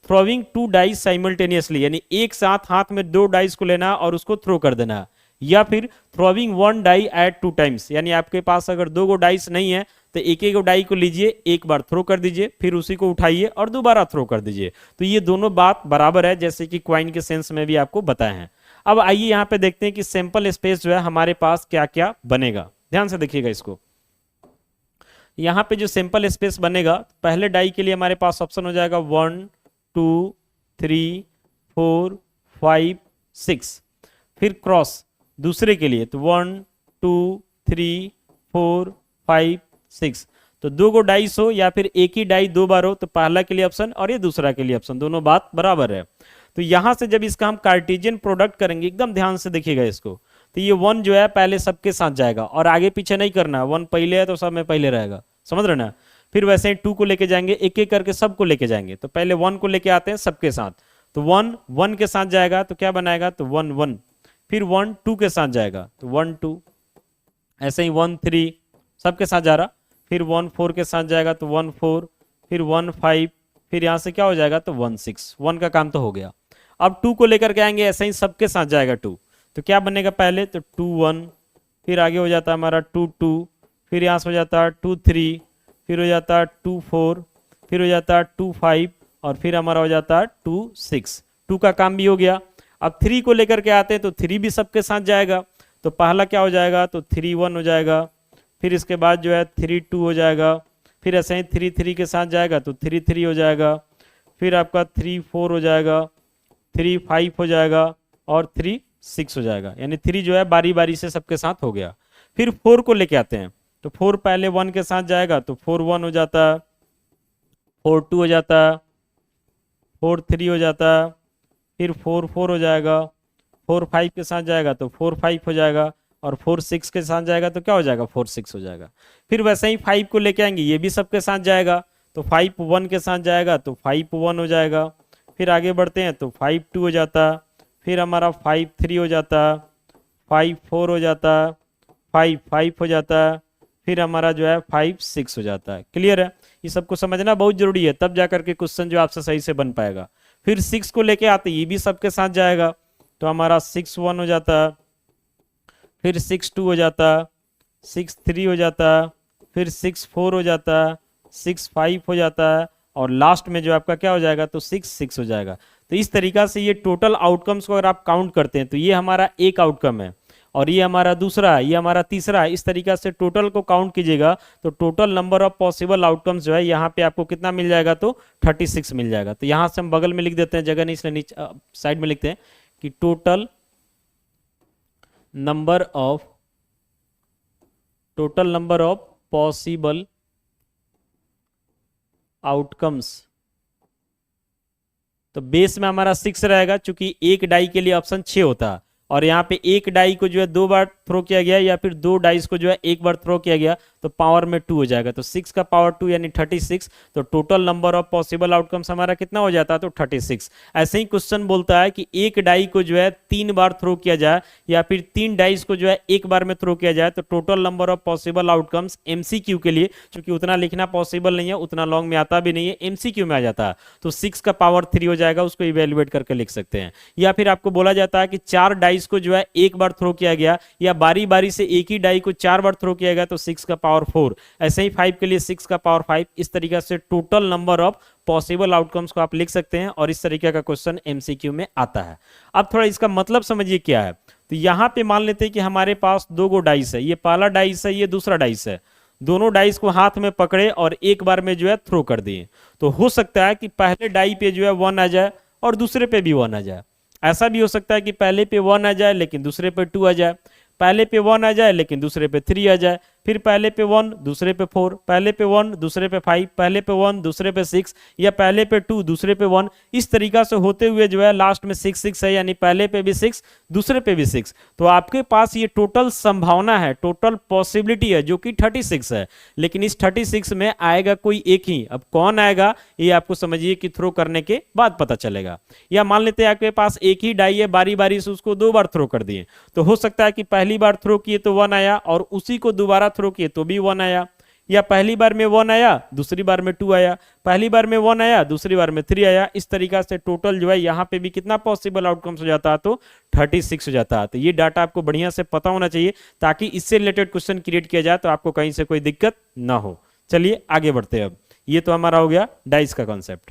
थ्रोइंग 2 डाइस साइमल्टेनियसली, यानी एक साथ हाथ में 2 डाइस को लेना और उसको थ्रो कर देना। या फिर थ्रोइंग 1 डाई एट 2 टाइम्स, यानी आपके पास अगर 2 गो डाइस नहीं है तो एक एक डाई को लीजिए, एक बार थ्रो कर दीजिए, फिर उसी को उठाइए और दोबारा थ्रो कर दीजिए। तो ये दोनों बात बराबर है, जैसे कि क्वाइन के सेंस में भी आपको बताए हैं। अब आइए यहाँ पे देखते हैं कि सैंपल स्पेस जो है हमारे पास क्या क्या बनेगा। ध्यान से देखिएगा इसको। यहाँ पे जो सैंपल स्पेस बनेगा, पहले डाई के लिए हमारे पास ऑप्शन हो जाएगा 1 2 3 4 5 6। फिर क्रॉस दूसरे के लिए तो 1 2 3 4 5 6। तो 2 गो डाइस हो या फिर एक ही डाई 2 बार हो तो पहला के लिए ऑप्शन और ये दूसरा के लिए ऑप्शन, दोनों बात बराबर है। तो यहां से जब इसका हम कार्टेशियन प्रोडक्ट करेंगे, एकदम ध्यान से देखिएगा इसको, तो ये 1 जो है पहले सबके साथ जाएगा और आगे पीछे नहीं करना। 1 पहले है तो सब में पहले रहेगा, समझ रहे ना? फिर वैसे ही 2 को लेके जाएंगे, एक एक करके सबको लेके जाएंगे। तो पहले 1 को लेके आते हैं सबके साथ, तो 1 के साथ जाएगा तो क्या बनाएगा? तो 1 1। फिर 1 2 के साथ जाएगा तो 1 2, ऐसे ही 1 3 सबके साथ जा रहा। फिर 1 4 के साथ जाएगा तो 1 4, फिर 1 5, फिर यहाँ से क्या हो जाएगा? तो 1 6। 1 का काम तो हो गया। अब 2 को लेकर के आएंगे, ऐसे ही सबके साथ जाएगा 2, तो क्या बनेगा? पहले तो 2 1, फिर आगे हो जाता है हमारा 2 2, फिर यहाँ से हो जाता है 2 3, फिर हो जाता है 2 4, फिर हो जाता है 2 5, और फिर हमारा हो जाता है 2 6। 2 का काम भी हो गया। अब 3 को लेकर के आते हैं तो 3 भी सबके साथ जाएगा। तो पहला क्या हो जाएगा? तो 3 1 हो जाएगा। फिर इसके बाद जो है 3 2 हो जाएगा। फिर ऐसे ही 3 3 के साथ जाएगा तो 3 3 हो जाएगा। फिर आपका 3 4 हो जाएगा, 3 5 हो जाएगा और 3 6 हो जाएगा। यानी 3 जो है बारी बारी से सबके साथ हो गया। फिर 4 को लेके आते हैं तो 4 पहले 1 के साथ जाएगा तो 4 1 हो जाता है, 4 2 हो जाता है, 4 3 हो जाता है, फिर 4 4 हो जाएगा, 4 5 के साथ जाएगा तो 4 5 हो जाएगा, और 4 6 के साथ जाएगा तो क्या हो जाएगा? 4 6 हो जाएगा। फिर वैसे ही 5 को लेके आएंगे, ये भी सबके साथ जाएगा, तो 5 1 के साथ जाएगा तो 5 1 हो जाएगा। फिर आगे बढ़ते हैं तो 5 2 हो जाता, फिर हमारा 5 3 हो जाता, 5 4 हो जाता, 5 5 हो जाता, फिर हमारा जो है 5 6 हो जाता है। क्लियर है? ये सबको समझना बहुत जरूरी है, तब जाकर के क्वेश्चन जो आपसे सही से बन पाएगा। फिर 6 को लेके आते, ये भी सबके साथ जाएगा, तो हमारा 6 1 हो जाता, फिर 6 2 हो जाता, 6 3 हो जाता, फिर 6 4 हो जाता, 6 5 हो जाता, और लास्ट में जो आपका क्या हो जाएगा? तो 6 6 हो जाएगा। तो इस तरीका से ये टोटल आउटकम्स को अगर आप काउंट करते हैं तो ये हमारा एक आउटकम है, और ये हमारा दूसरा है, ये हमारा तीसरा है। इस तरीका से टोटल को काउंट कीजिएगा तो total number of possible outcomes जो है यहाँ पे आपको कितना मिल जाएगा? तो 36 मिल जाएगा। तो यहाँ से हम बगल में लिख देते हैं, जगह नहीं इसलिए नीचे साइड में लिखते हैं कि total number of total number of possible outcomes, तो बेस में हमारा 6 रहेगा, चूंकि एक डाई के लिए ऑप्शन 6 होता है, और यहाँ पे एक डाई को जो है 2 बार थ्रो किया गया या फिर 2 डाइस को जो है 1 बार थ्रो किया गया, तो पावर में 2 हो जाएगा, तो 6 का पावर 2 यानी 36। तो total number of possible outcomes हमारा कितना हो जाता है, तो 36। ऐसे ही क्वेश्चन बोलता है कि एक डाई को जो है 3 बार थ्रो किया जाए या फिर 3 डाइस को जो है 1 बार में थ्रो किया जाए, तो total number of possible outcomes MCQ के लिए, क्योंकि उतना लिखना पॉसिबल नहीं है, उतना लॉन्ग में आता भी नहीं है, एमसीक्यू में आ जाता है, तो 6 का पावर 3 हो जाएगा, उसको इवेल्युएट करके लिख सकते हैं। या फिर आपको बोला जाता है कि 4 डाइस को जो है 1 बार थ्रो किया गया या बारी बारी से एक ही डाई को 4 बार थ्रो किया गया, तो 6 का पावर 4। ऐसे ही 5 के लिए 6 का पावर 5। इस तरीके से total number of possible outcomes को आप लिख सकते हैं, और इस तरीके का क्वेश्चन एमसीक्यू में आता है। अब थोड़ा इसका मतलब समझिए क्या है। तो यहां पे मान लेते हैं कि हमारे पास 2 गो डाइस है, ये पहला डाइस है, ये दूसरा डाइस है। दोनों डाइस को हाथ में पकड़े और एक बार में जो है थ्रो कर दिए, तो हो सकता है कि पहले डाई पे जो है 1 आ जाए और दूसरे पे भी 1 आ जाए। ऐसा भी हो सकता है कि पहले पे 1 आ जाए लेकिन दूसरे पे 2 आ जाए, पहले पे 1 आ जाए लेकिन दूसरे पे 3 आ जाए, फिर पहले पे 1 दूसरे पे 4, पहले पे 1 दूसरे पे 5, पहले पे 1 दूसरे पे 6, या पहले पे 2 दूसरे पे 1। इस तरीका से होते हुए जो है लास्ट में 6 6 है, यानी पहले पे भी 6 दूसरे पे भी 6। तो आपके पास ये टोटल संभावना है, टोटल पॉसिबिलिटी है जो कि 36 है, लेकिन इस 36 में आएगा कोई एक ही। अब कौन आएगा ये आपको समझिए कि थ्रो करने के बाद पता चलेगा। या मान लेते हैं आपके पास एक ही डाई है, बारी बारी से उसको 2 बार थ्रो कर दिए, तो हो सकता है कि पहली बार थ्रो किए तो 1 आया और उसी को दोबारा थ्रो किए तो भी 1 आया, या पहली बार में 1 आया दूसरी बार में 2 आया, पहली बार में 1 आया दूसरी बार में 3 आया। इस तरीका से टोटल जो है यहाँ पे भी कितना पॉसिबल आउटकम्स हो जाता है, तो 36 हो जाता है। तो ये डाटा आपको बढ़िया से पता होना चाहिए ताकि इससे रिलेटेड क्वेश्चन क्रिएट किया जाए तो आपको कहीं से कोई दिक्कत ना हो। चलिए आगे बढ़ते हैं। अब ये तो हमारा हो गया डाइस का कॉन्सेप्ट।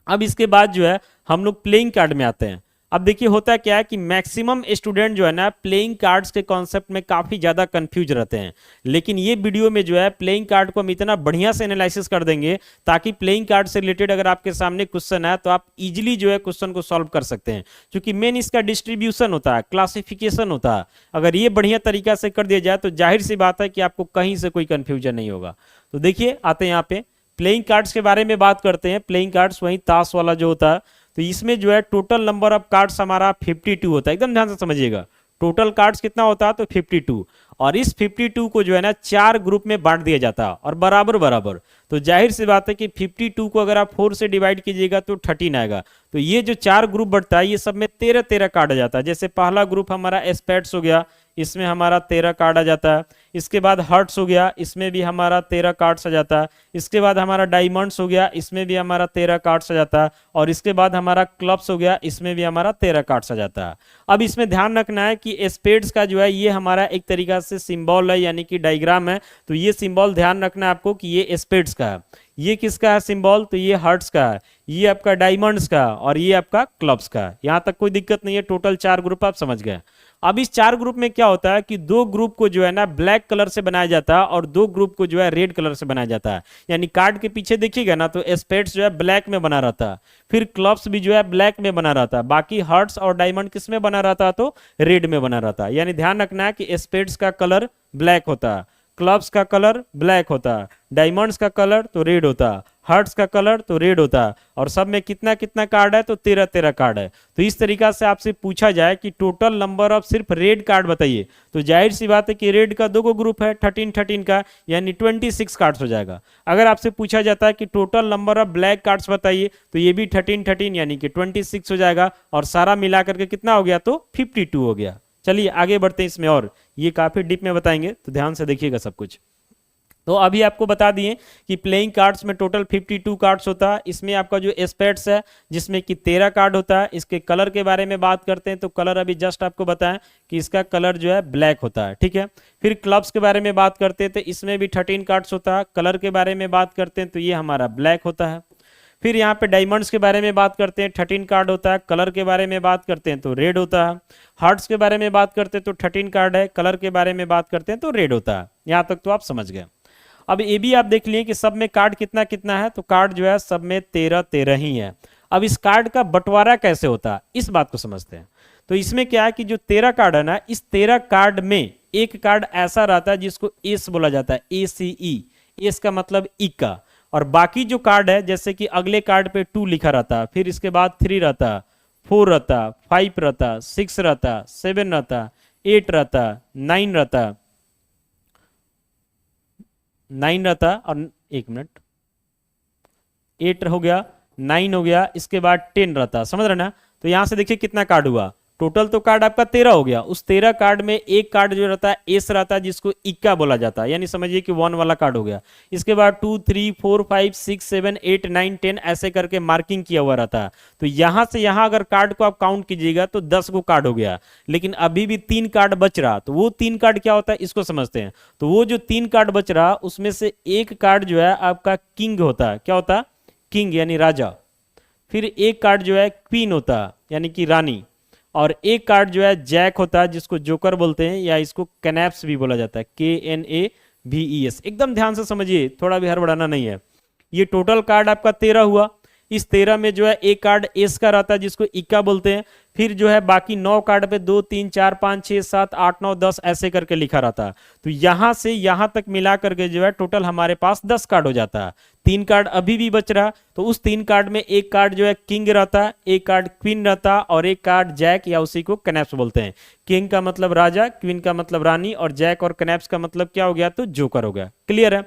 अब इसके बाद जो है हम लोग प्लेइंग कार्ड में आते हैं। अब देखिए होता क्या है कि मैक्सिमम स्टूडेंट जो है ना प्लेइंग कार्ड्स के कॉन्सेप्ट में काफी ज्यादा कंफ्यूज रहते हैं, लेकिन ये वीडियो में जो है प्लेइंग कार्ड को हम इतना बढ़िया से एनालिसिस कर देंगे ताकि प्लेइंग कार्ड से रिलेटेड अगर आपके सामने क्वेश्चन है तो आप इजीली जो है क्वेश्चन को सॉल्व कर सकते हैं, क्योंकि मेन इसका डिस्ट्रीब्यूशन होता है, क्लासिफिकेशन होता है। अगर ये बढ़िया तरीका से कर दिया जाए तो जाहिर सी बात है कि आपको कहीं से कोई कंफ्यूजन नहीं होगा। तो देखिए आते हैं यहाँ पे प्लेइंग कार्ड्स के बारे में बात करते हैं। प्लेइंग कार्ड्स वही ताश वाला जो होता है, तो इसमें जो है टोटल नंबर ऑफ कार्ड्स हमारा 52 होता है। एकदम ध्यान से समझिएगा, टोटल कार्ड्स कितना होता है, तो 52। और इस 52 को जो है ना 4 ग्रुप में बांट दिया जाता है और बराबर बराबर। तो जाहिर सी बात है कि 52 को अगर आप 4 से डिवाइड कीजिएगा तो 13 आएगा। तो ये जो 4 ग्रुप बढ़ता है ये सब में 13 कार्ड आ जाता है। जैसे पहला ग्रुप हमारा स्पेड्स हो गया, इसमें हमारा 13 कार्ड आ जाता है। इसके बाद हर्ट्स हो गया, इसमें भी हमारा 13 कार्ड्स आ जाता है। इसके बाद हमारा डायमंड्स हो गया, इसमें भी हमारा 13 कार्ड्स आ जाता है। और इसके बाद हमारा क्लब्स हो गया, इसमें भी हमारा 13 कार्ड्स आ जाता है। अब इसमें ध्यान रखना है कि स्पेड्स का जो है ये हमारा एक तरीका से सिंबल है, यानी कि डायग्राम है। तो ये सिंबल ध्यान रखना है आपको कि ये स्पेड्स का है। ये किसका है सिंबल, तो ये हर्ट्स का है, ये आपका डायमंड्स का, और ये आपका क्लब्स का है। यहां तक कोई दिक्कत नहीं है, टोटल 4 ग्रुप आप समझ गए। अब इस 4 ग्रुप में क्या होता है कि 2 ग्रुप को जो है ना ब्लैक कलर से बनाया जाता है और 2 ग्रुप को जो है रेड कलर से बनाया जाता है। यानी कार्ड के पीछे देखिएगा ना तो स्पेड्स जो है ब्लैक में बना रहता है, फिर क्लब्स भी जो है ब्लैक में बना रहता है, बाकी हर्ट्स और डायमंड किस में बना रहता है, तो रेड में बना रहता है। यानी ध्यान रखना है कि स्पेड्स का कलर ब्लैक होता है, क्लब्स का कलर ब्लैक होता है, डायमंड्स का कलर तो रेड होता है, हर्ट्स का कलर तो रेड होता है, और सब में कितना कितना कार्ड है, तो 13 कार्ड है। तो इस तरीका से आपसे पूछा जाए कि टोटल नंबर ऑफ सिर्फ रेड कार्ड बताइए, तो जाहिर सी बात है कि रेड का 2 ग्रुप है 13 का, यानी 26 कार्ड्स हो जाएगा। अगर आपसे पूछा जाता है कि total number of black cards बताइए, तो ये भी 13 यानी कि 26 हो जाएगा, और सारा मिला करके कितना हो गया, तो 52 हो गया। चलिए आगे बढ़ते हैं इसमें, और ये काफी डीप में बताएंगे तो ध्यान से देखिएगा सब कुछ। तो अभी आपको बता दिए कि प्लेइंग कार्ड्स में टोटल 52 कार्ड्स होता है। इसमें आपका जो स्पेड्स है जिसमें कि 13 कार्ड होता है। इसके कलर के बारे में बात करते हैं तो कलर अभी जस्ट आपको बताएं कि इसका कलर जो है ब्लैक होता है, ठीक है। फिर क्लब्स के बारे में बात करते हैं तो इसमें भी 13 कार्ड्स होता है। कलर के बारे में बात करते हैं तो ये हमारा ब्लैक होता है। फिर यहाँ पे डायमंड्स के बारे में बात करते हैं, 13 कार्ड होता है। कलर के बारे में बात करते हैं तो रेड होता है। हार्ट्स के बारे में बात करते हैं तो 13 कार्ड है, कलर के बारे में बात करते हैं तो रेड होता है। यहाँ तक तो आप समझ गए। अब ये भी आप देख लिए कि सब में कार्ड कितना कितना है, तो कार्ड जो है सब में 13 ही है। अब इस कार्ड का बंटवारा कैसे होता है इस बात को समझते हैं। तो इसमें क्या है कि जो 13 कार्ड है ना, इस 13 कार्ड में एक कार्ड ऐसा रहता है जिसको एस बोला जाता है, ACE, एस का मतलब इक्का। और बाकी जो कार्ड है, जैसे कि अगले कार्ड पे 2 लिखा रहता, फिर इसके बाद 3 रहता, 4 रहता, 5 रहता, 6 रहता, 7 रहता, 8 रहता, 9 रहता, 9 रहता, और एक मिनट, 8 हो गया, 9 हो गया, इसके बाद 10 रहता, समझ रहे ना। तो यहां से देखिए कितना कार्ड हुआ, टोटल तो कार्ड आपका 13 हो गया। उस 13 कार्ड में एक कार्ड जो रहता है एस रहता है, जिसको इक्का बोला जाता है, यानी समझिए कि 1 वाला कार्ड हो गया। इसके बाद 2 3 4 5 6 7 8 9 10 ऐसे करके मार्किंग किया हुआ रहता है। तो यहां से यहां अगर कार्ड को आप काउंट कीजिएगा तो 10 को कार्ड हो गया, लेकिन अभी भी 3 कार्ड बच रहा। तो वो 3 कार्ड क्या होता है, इसको समझते हैं। तो वो जो 3 कार्ड बच रहा, उसमें से एक कार्ड जो है आपका किंग होता है, क्या होता है, किंग यानी राजा। फिर एक कार्ड जो है क्वीन होता है, यानी कि रानी। और एक कार्ड जो है जैक होता है, जिसको जोकर बोलते हैं, या इसको कैनैप्स भी बोला जाता है, KNAVES। एकदम ध्यान से समझिए, थोड़ा भी हड़बड़ाना नहीं है। ये टोटल कार्ड आपका 13 हुआ। इस 13 में जो है एक कार्ड एस का रहता है, जिसको इक्का बोलते हैं। फिर जो है बाकी 9 कार्ड पे 2 3 4 5 6 7 8 9 10 ऐसे करके लिखा रहता है। तो यहां से यहां तक मिला करके जो है टोटल हमारे पास 10 कार्ड हो जाता है। 3 कार्ड अभी भी बच रहा, तो उस 3 कार्ड में एक कार्ड जो है किंग रहता, एक कार्ड क्वीन रहता, और एक कार्ड जैक, या उसी को कनैप्स बोलते हैं। किंग का मतलब राजा, क्वीन का मतलब रानी, और जैक और कनैप्स का मतलब क्या हो गया, तो जोकर हो गया। क्लियर है।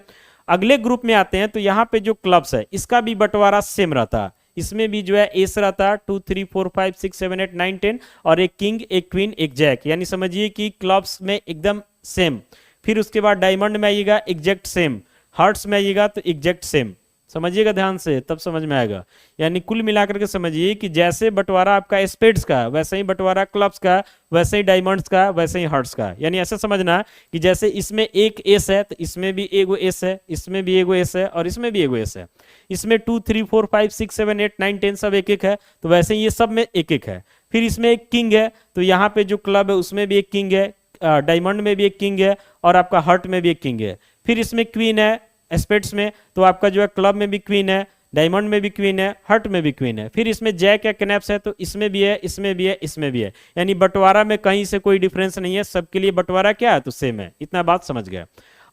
अगले ग्रुप में आते हैं, तो यहाँ पे जो क्लब्स है इसका भी बंटवारा सेम रहता। इसमें भी जो है एस रहता, 2 3 4 5 6 7 8 9 10, और एक किंग, एक क्वीन, एक जैक, यानी समझिए कि क्लब्स में एकदम सेम। फिर उसके बाद डायमंड में आइएगा, एग्जैक्ट सेम। हार्ट्स में आइएगा तो एग्जैक्ट सेम। समझिएगा ध्यान से, तब समझ में आएगा। यानी कुल मिलाकर के समझिए कि जैसे बंटवारा आपका स्पेड्स का, वैसे ही बंटवारा क्लब्स का, वैसे ही डायमंड्स का, वैसे ही हार्ट्स का। यानी ऐसा समझना कि जैसे इसमें एक एस है, तो इसमें भी एगो एस है, इसमें भी एगो एस है, और इसमें भी एगो एस है। इसमें 2 3 4 5 6 7 8 9 10 सब एक एक है, तो वैसे ही ये सब में एक एक है। फिर इसमें एक किंग है, तो यहाँ पे जो क्लब है उसमें भी एक किंग है, डायमंड में भी एक किंग है, और आपका हार्ट में भी एक किंग है। फिर इसमें क्वीन है स्पेड्स में, तो आपका जो है क्लब में भी क्वीन है, डायमंड में भी क्वीन है, हर्ट में भी क्वीन है। फिर इसमें जैक या कैनैप्स है, तो इसमें भी है, इसमें भी है, इसमें भी है। यानी बंटवारा में कहीं से कोई डिफरेंस नहीं है, सबके लिए बंटवारा क्या है, तो सेम है। इतना बात समझ गया।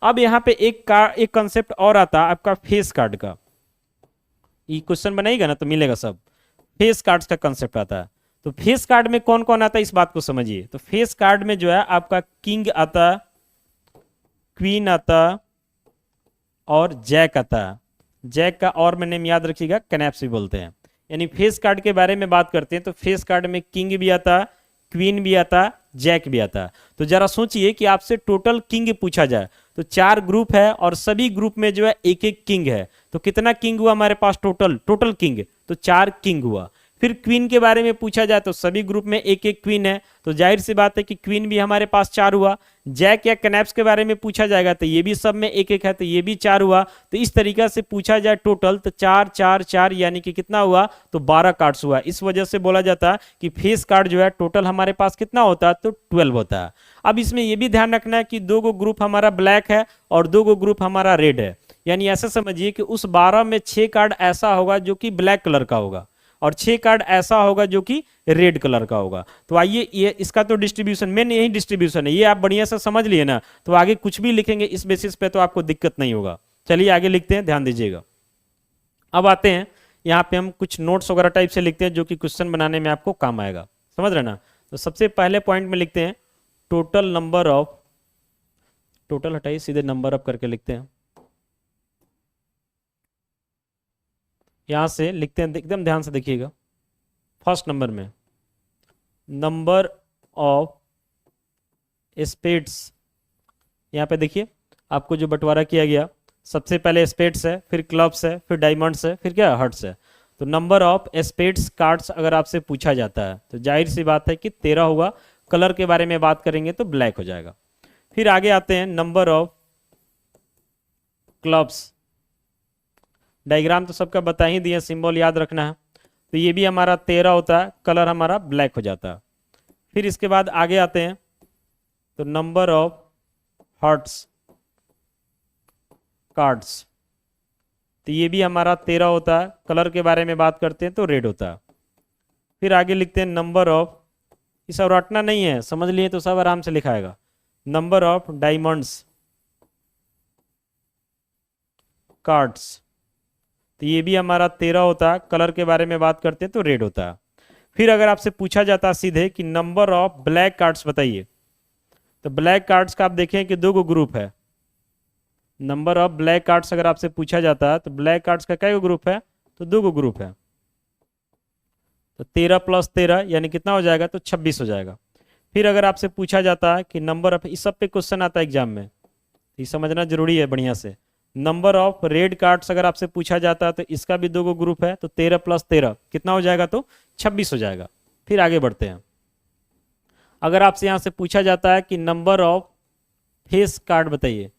अब यहाँ पे एक कंसेप्ट और आता है आपका फेस कार्ड का। ये क्वेश्चन बनाएगा ना तो मिलेगा सब। फेस कार्ड्स का कंसेप्ट आता है। तो फेस कार्ड में कौन कौन आता है, इस बात को समझिए। तो फेस कार्ड में जो है आपका किंग आता, क्वीन आता, और जैक आता है। जैक का और में नेम याद रखिएगा, कैनैप्स भी बोलते हैं। यानी फेस कार्ड के बारे में बात करते हैं तो फेस कार्ड में किंग भी आता, क्वीन भी आता, जैक भी आता। तो जरा सोचिए कि आपसे टोटल किंग पूछा जाए, तो 4 ग्रुप है और सभी ग्रुप में जो है एक एक किंग है। तो कितना किंग हुआ हमारे पास टोटल किंग, तो 4 किंग हुआ। फिर क्वीन के बारे में पूछा जाए तो सभी ग्रुप में एक एक क्वीन है, तो जाहिर सी बात है कि क्वीन भी हमारे पास 4 हुआ। जैक या कैनैप्स के बारे में पूछा जाएगा तो ये भी सब में एक एक है, तो ये भी 4 हुआ। तो इस तरीका से पूछा जाए टोटल तो 4 4 4 यानी कि कितना हुआ, तो 12 कार्ड्स हुआ। इस वजह से बोला जाता है कि फेस कार्ड जो है टोटल हमारे पास कितना होता है, तो 12 होता है। अब इसमें यह भी ध्यान रखना है कि 2 गो ग्रुप हमारा ब्लैक है और 2 गो ग्रुप हमारा रेड है। यानी ऐसा समझिए कि उस 12 में 6 कार्ड ऐसा होगा जो कि ब्लैक कलर का होगा, और 6 कार्ड ऐसा होगा जो कि रेड कलर का होगा। तो आइए, ये इसका तो डिस्ट्रीब्यूशन मेन यही डिस्ट्रीब्यूशन है, ये आप बढ़िया से समझ लिए ना, तो आगे कुछ भी लिखेंगे इस बेसिस पे तो आपको दिक्कत नहीं होगा। चलिए आगे लिखते हैं, ध्यान दीजिएगा। अब आते हैं यहाँ पे हम कुछ नोट्स वगैरह टाइप से लिखते हैं जो कि क्वेश्चन बनाने में आपको काम आएगा, समझ रहे ना। तो सबसे पहले पॉइंट में लिखते हैं टोटल नंबर ऑफ, टोटल हटाइए सीधे नंबर ऑफ करके लिखते हैं। यहां से लिखते हैं, एकदम ध्यान से देखिएगा। फर्स्ट नंबर में नंबर ऑफ स्पेड्स, यहां पे देखिए आपको जो बंटवारा किया गया, सबसे पहले स्पेड्स है, फिर क्लब्स है, फिर डायमंड्स है, फिर क्या हर्ट्स है। तो नंबर ऑफ स्पेड्स कार्ड्स अगर आपसे पूछा जाता है तो जाहिर सी बात है कि 13 होगा। कलर के बारे में बात करेंगे तो ब्लैक हो जाएगा। फिर आगे आते हैं नंबर ऑफ क्लब्स। डायग्राम तो सबका बता ही दिया, सिंबल याद रखना है। तो ये भी हमारा 13 होता है, कलर हमारा ब्लैक हो जाता है। फिर इसके बाद आगे आते हैं तो नंबर ऑफ हार्ट्स कार्ड्स, तो ये भी हमारा 13 होता है। कलर के बारे में बात करते हैं तो रेड होता है। फिर आगे लिखते हैं नंबर ऑफ कि सब रटना नहीं है, समझ लिए तो सब आराम से लिखाएगा। नंबर ऑफ डायमंड्स कार्ड्स, तो ये भी हमारा 13 होता है। कलर के बारे में बात करते हैं तो रेड होता है। फिर अगर आपसे पूछा जाता सीधे कि नंबर ऑफ ब्लैक कार्ड्स बताइए, तो ब्लैक कार्ड्स का आप देखें कि दो गो ग्रुप है। नंबर ऑफ ब्लैक कार्ड्स अगर आपसे पूछा जाता है तो ब्लैक कार्ड्स का क्या ग्रुप है, तो दो गो ग्रुप है। तो 13 + 13 यानी कितना हो जाएगा, तो 26 हो जाएगा। फिर अगर आपसे पूछा जाता है कि नंबर ऑफ, इस सब पे क्वेश्चन आता है एग्जाम में, ये समझना जरूरी है बढ़िया से। नंबर ऑफ रेड कार्ड्स अगर आपसे पूछा जाता है तो इसका भी दो गो ग्रुप है, तो 13 + 13 कितना हो जाएगा, तो 26 हो जाएगा। फिर आगे बढ़ते हैं। अगर आपसे यहां से पूछा जाता है कि नंबर ऑफ फेस कार्ड बताइए,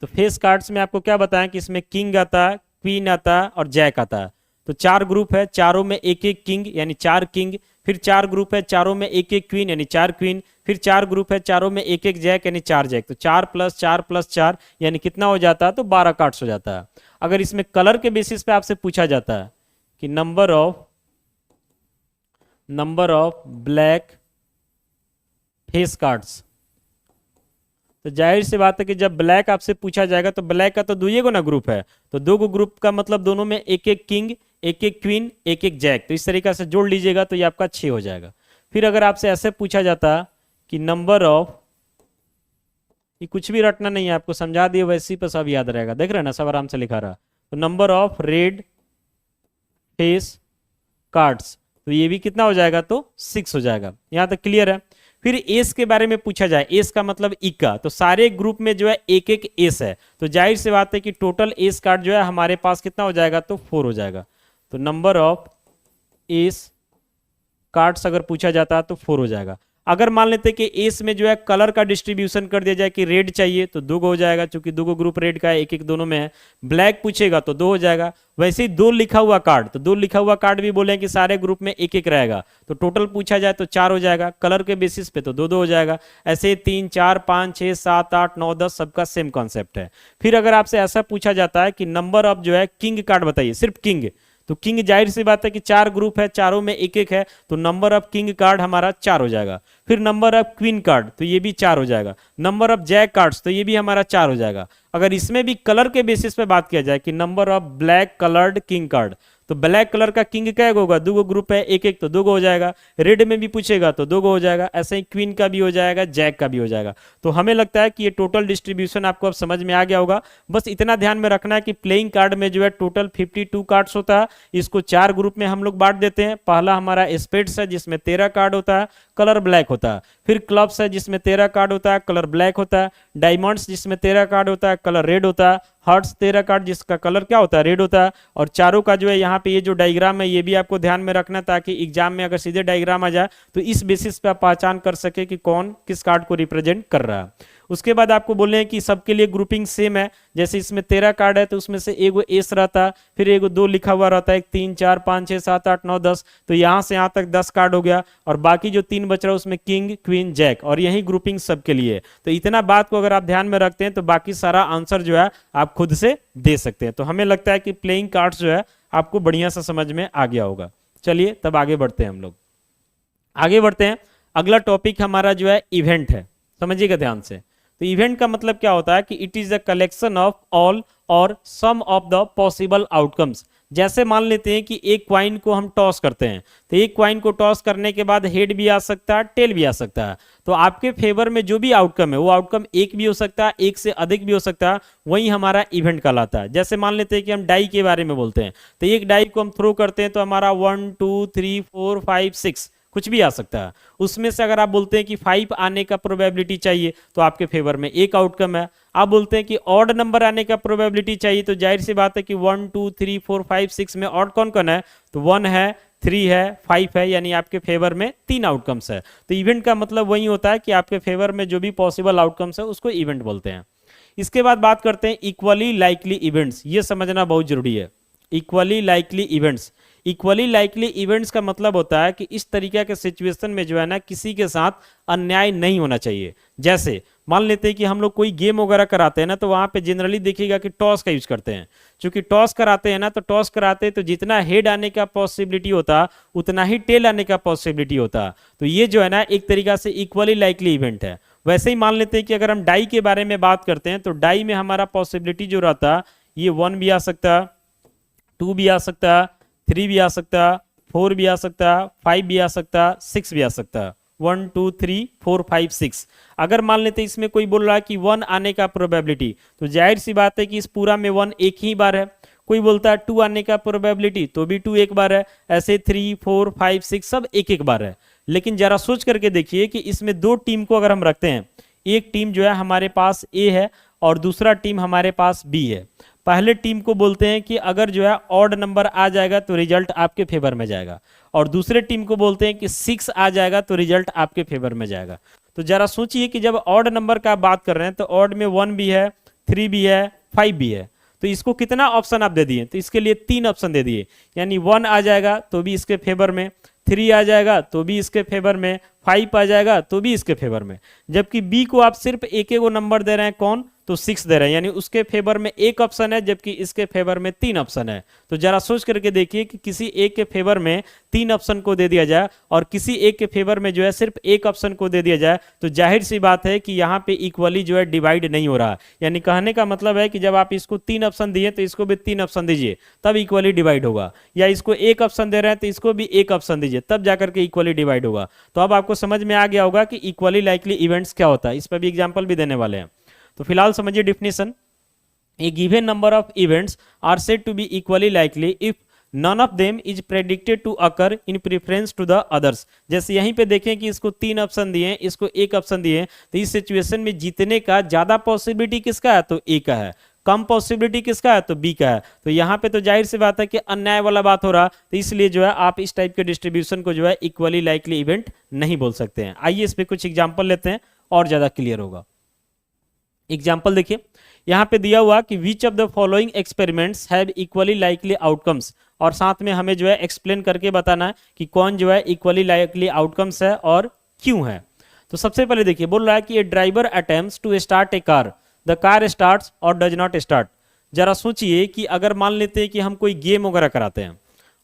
तो फेस कार्ड्स में आपको क्या बताएं कि इसमें किंग आता है, क्वीन आता है और जैक आता है। तो 4 ग्रुप है, चारों में एक एक किंग यानी 4 किंग। फिर 4 ग्रुप है, चारों में एक एक क्वीन यानी 4 क्वीन। फिर 4 ग्रुप है, चारों में एक एक जैक यानी 4 जैक। तो 4 + 4 + 4 यानी कितना हो जाता है, तो 12 कार्ड्स हो जाता है। अगर इसमें कलर के बेसिस पे आपसे पूछा जाता है कि number of black face cards, तो जाहिर सी बात है कि जब ब्लैक आपसे पूछा जाएगा तो ब्लैक का तो दो गो ना ग्रुप है, तो दो गो ग्रुप का मतलब दोनों में एक एक किंग, एक एक क्वीन, एक एक जैक। तो इस तरीके से जोड़ लीजिएगा तो ये आपका 6 हो जाएगा। फिर अगर आपसे ऐसे पूछा जाता कि नंबर ऑफ, ये कुछ भी रटना नहीं है, आपको समझा दिए वैसे ही पर सब याद रहेगा, देख रहे हैं ना, सब आराम से लिखा रहा। तो number of red face cards, तो ये भी कितना हो जाएगा, तो 6 हो जाएगा। यहां तक क्लियर है। फिर एस के बारे में पूछा जाए, एस का मतलब इक्का, तो सारे ग्रुप में जो है एक एक एस है, तो जाहिर सी बात है कि टोटल एस कार्ड जो है हमारे पास कितना हो जाएगा, तो 4 हो जाएगा। तो नंबर ऑफ एस कार्ड्स अगर पूछा जाता है तो 4 हो जाएगा। अगर मान लेते कि एस में जो है कलर का डिस्ट्रीब्यूशन कर दिया जाए कि रेड चाहिए तो 2 हो जाएगा, क्योंकि 2 ग्रुप रेड का है, एक एक दोनों में है। ब्लैक पूछेगा तो 2 हो जाएगा। वैसे ही 2 लिखा हुआ कार्ड, तो 2 लिखा हुआ कार्ड भी बोले कि सारे ग्रुप में एक एक रहेगा, तो टोटल पूछा जाए तो 4 हो जाएगा। कलर के बेसिस पे तो 2 हो जाएगा। ऐसे 3 4 5 6 7 8 9 10 सबका सेम कॉन्सेप्ट है। फिर अगर आपसे ऐसा पूछा जाता है कि नंबर ऑफ जो है किंग कार्ड बताइए, सिर्फ किंग, तो किंग जाहिर सी बात है कि 4 ग्रुप है, चारों में एक एक है, तो नंबर ऑफ किंग कार्ड हमारा 4 हो जाएगा। फिर नंबर ऑफ क्वीन कार्ड, तो ये भी 4 हो जाएगा। नंबर ऑफ जैक कार्ड्स, तो ये भी हमारा 4 हो जाएगा। अगर इसमें भी कलर के बेसिस पे बात किया जाए कि number of black coloured king card, तो ब्लैक कलर का किंग क्या होगा, 2 ग्रुप है, एक एक, तो 2 हो जाएगा। रेड में भी पूछेगा तो 2 हो जाएगा। ऐसे ही क्वीन का भी हो जाएगा, जैक का भी हो जाएगा। तो हमें लगता है कि ये टोटल डिस्ट्रीब्यूशन आपको अब समझ में आ गया होगा। बस इतना ध्यान में रखना है कि प्लेइंग कार्ड में जो है टोटल 52 कार्ड्स होता है। इसको 4 ग्रुप में हम लोग बांट देते हैं। पहला हमारा स्पेड्स है जिसमें 13 कार्ड होता है, कलर ब्लैक होता है। फिर क्लब्स है जिसमें 13 कार्ड होता है, कलर ब्लैक होता है। डायमंड्स जिसमें 13 कार्ड होता है, कलर रेड होता है। हार्ट्स 13 कार्ड जिसका कलर क्या होता है, रेड होता है। और चारों का जो है यहाँ पे ये जो डायग्राम है ये भी आपको ध्यान में रखना, ताकि एग्जाम में अगर सीधे डायग्राम आ जाए तो इस बेसिस पे आप पहचान कर सके कि कौन किस कार्ड को रिप्रेजेंट कर रहा है। उसके बाद आपको बोले हैं कि सबके लिए ग्रुपिंग सेम है। जैसे इसमें 13 कार्ड है तो उसमें से एगो एस रहता है, फिर एगो 2 लिखा हुआ रहता है, 1 3 4 5 6 7 8 9 10, तो यहाँ से यहाँ तक 10 कार्ड हो गया। और बाकी जो 3 बच रहा है उसमें किंग क्वीन जैक, और यही ग्रुपिंग सबके लिए। तो इतना बात को अगर आप ध्यान में रखते हैं तो बाकी सारा आंसर जो है आप खुद से दे सकते हैं। तो हमें लगता है कि प्लेइंग कार्ड्स जो है आपको बढ़िया सा समझ में आ गया होगा। चलिए तब आगे बढ़ते हैं, हम लोग आगे बढ़ते हैं। अगला टॉपिक हमारा जो है इवेंट है, समझिएगा ध्यान से। तो इवेंट का मतलब क्या होता है कि it is the collection of all और सम ऑफ द पॉसिबल आउटकम्स। जैसे मान लेते हैं कि एक क्वाइन को हम टॉस करते हैं, तो एक क्वाइन को टॉस करने के बाद हेड भी आ सकता है, टेल भी आ सकता है। तो आपके फेवर में जो भी आउटकम है वो आउटकम एक भी हो सकता है, एक से अधिक भी हो सकता है, वही हमारा इवेंट कहलाता है। जैसे मान लेते हैं कि हम डाई के बारे में बोलते हैं, तो एक डाई को हम थ्रो करते हैं तो हमारा 1 2 3 4 5 6 कुछ भी आ सकता है। उसमें से अगर आप बोलते हैं कि 5 आने का प्रोबेबिलिटी चाहिए तो आपके फेवर में एक आउटकम है। आप बोलते हैं कि ऑड नंबर आने का प्रोबेबिलिटी चाहिए, तो जाहिर सी बात है कि 1 2 3 4 5 6 में ऑड कौन कौन है, तो 1 है, 3 है, 5 है, यानी आपके फेवर में 3 आउटकम्स है। तो इवेंट का मतलब वही होता है कि आपके फेवर में जो भी पॉसिबल आउटकम्स है उसको इवेंट बोलते हैं। इसके बाद बात करते हैं इक्वली लाइकली इवेंट्स। ये समझना बहुत जरूरी है। Equally likely events, equally likely events का मतलब होता है कि इस तरीके के सिचुएशन में जो है ना किसी के साथ अन्याय नहीं होना चाहिए। जैसे मान लेते हैं कि हम लोग कोई गेम वगैरह कराते हैं ना, तो वहां पे जनरली देखिएगा कि टॉस का यूज करते हैं। क्योंकि टॉस कराते हैं ना, तो टॉस कराते हैं तो जितना हेड आने का पॉसिबिलिटी होता उतना ही टेल आने का पॉसिबिलिटी होता। तो ये जो है ना एक तरीका से इक्वली लाइकली इवेंट है। वैसे ही मान लेते हैं कि अगर हम डाई के बारे में बात करते हैं, तो डाई में हमारा पॉसिबिलिटी जो रहता ये 1 भी आ सकता, 2 भी आ सकता, 3 भी आ सकता, 4 भी आ सकता, 5 भी आ सकता, 6 भी आ सकता। 1 2 3 4 5 6। अगर मान लेते हैं इसमें कोई बोल रहा है कि 1 आने का प्रोबेबिलिटी, तो जाहिर सी बात है कि इस पूरा में 1 एक ही बार है। कोई बोलता है 2 आने का प्रोबेबिलिटी, तो भी 2 एक बार है। ऐसे 3 4 5 6 सब एक एक बार है। लेकिन जरा सोच करके देखिए कि इसमें दो टीम को अगर हम रखते हैं, एक टीम जो है हमारे पास ए है और दूसरा टीम हमारे पास बी है। पहले टीम को बोलते हैं कि अगर जो है ऑड नंबर आ जाएगा तो रिजल्ट आपके फेवर में जाएगा, और दूसरे टीम को बोलते हैं कि 6 आ जाएगा तो रिजल्ट आपके फेवर में जाएगा। तो जरा सोचिए कि जब ऑड नंबर का बात कर रहे हैं, तो ऑड में 1 भी है, 3 भी है, 5 भी है। तो इसको कितना ऑप्शन आप दे दिए? तो इसके लिए 3 ऑप्शन दे दिए, यानी 1 आ जाएगा तो भी इसके फेवर में, 3 आ जाएगा तो भी इसके फेवर में, 5 आ जाएगा तो भी इसके फेवर में। जबकि बी को आप सिर्फ एक एक नंबर दे रहे हैं, कौन? तो 6 दे रहे हैं, यानी उसके फेवर में एक ऑप्शन है जबकि इसके फेवर में 3 ऑप्शन है। तो जरा सोच करके देखिए कि किसी एक के फेवर में 3 ऑप्शन को दे दिया जाए और किसी एक के फेवर में जो है सिर्फ एक ऑप्शन को दे दिया जाए, तो जाहिर सी बात है कि यहाँ पे इक्वली जो है डिवाइड नहीं हो रहा। यानी कहने का मतलब है कि जब आप इसको 3 ऑप्शन दिए तो इसको भी 3 ऑप्शन दीजिए, तब इक्वली डिवाइड होगा। या इसको एक ऑप्शन दे रहे हैं तो इसको भी एक ऑप्शन दीजिए, तब जाकर के इक्वली डिवाइड होगा। तो अब आपको समझ में आ गया होगा कि इक्वली लाइकली इवेंट्स क्या होता है। इस पर भी एग्जाम्पल भी देने वाले हैं। तो फिलहाल समझिए definition. A given number of events are said to be equally likely if none of them is predicted to occur in preference to the others. जैसे यहीं पे देखें कि इसको 3 ऑप्शन दिए, इसको एक ऑप्शन दिए, तो इस सिचुएशन में जीतने का ज्यादा पॉसिबिलिटी किसका है? तो ए का है। कम पॉसिबिलिटी किसका है? तो बी का है। तो यहाँ पे तो जाहिर सी बात है कि अन्याय वाला बात हो रहा, तो इसलिए जो है आप इस टाइप के डिस्ट्रीब्यूशन को जो है इक्वली लाइकली इवेंट नहीं बोल सकते हैं। आइए इस पे कुछ एग्जाम्पल लेते हैं और ज्यादा क्लियर होगा। एग्जाम्पल देखिए, यहां पे दिया हुआ कि which of the following experiments have equally likely outcomes, और साथ में हमें जो है एक्सप्लेन करके बताना है कि कौन जो है इक्वली लाइकली आउटकम्स है और क्यों है। तो सबसे पहले देखिए, बोल रहा है कि a driver attempts to start a car, the car starts और डज नॉट स्टार्ट। जरा सोचिए कि अगर मान लेते हैं कि हम कोई गेम वगैरह कराते हैं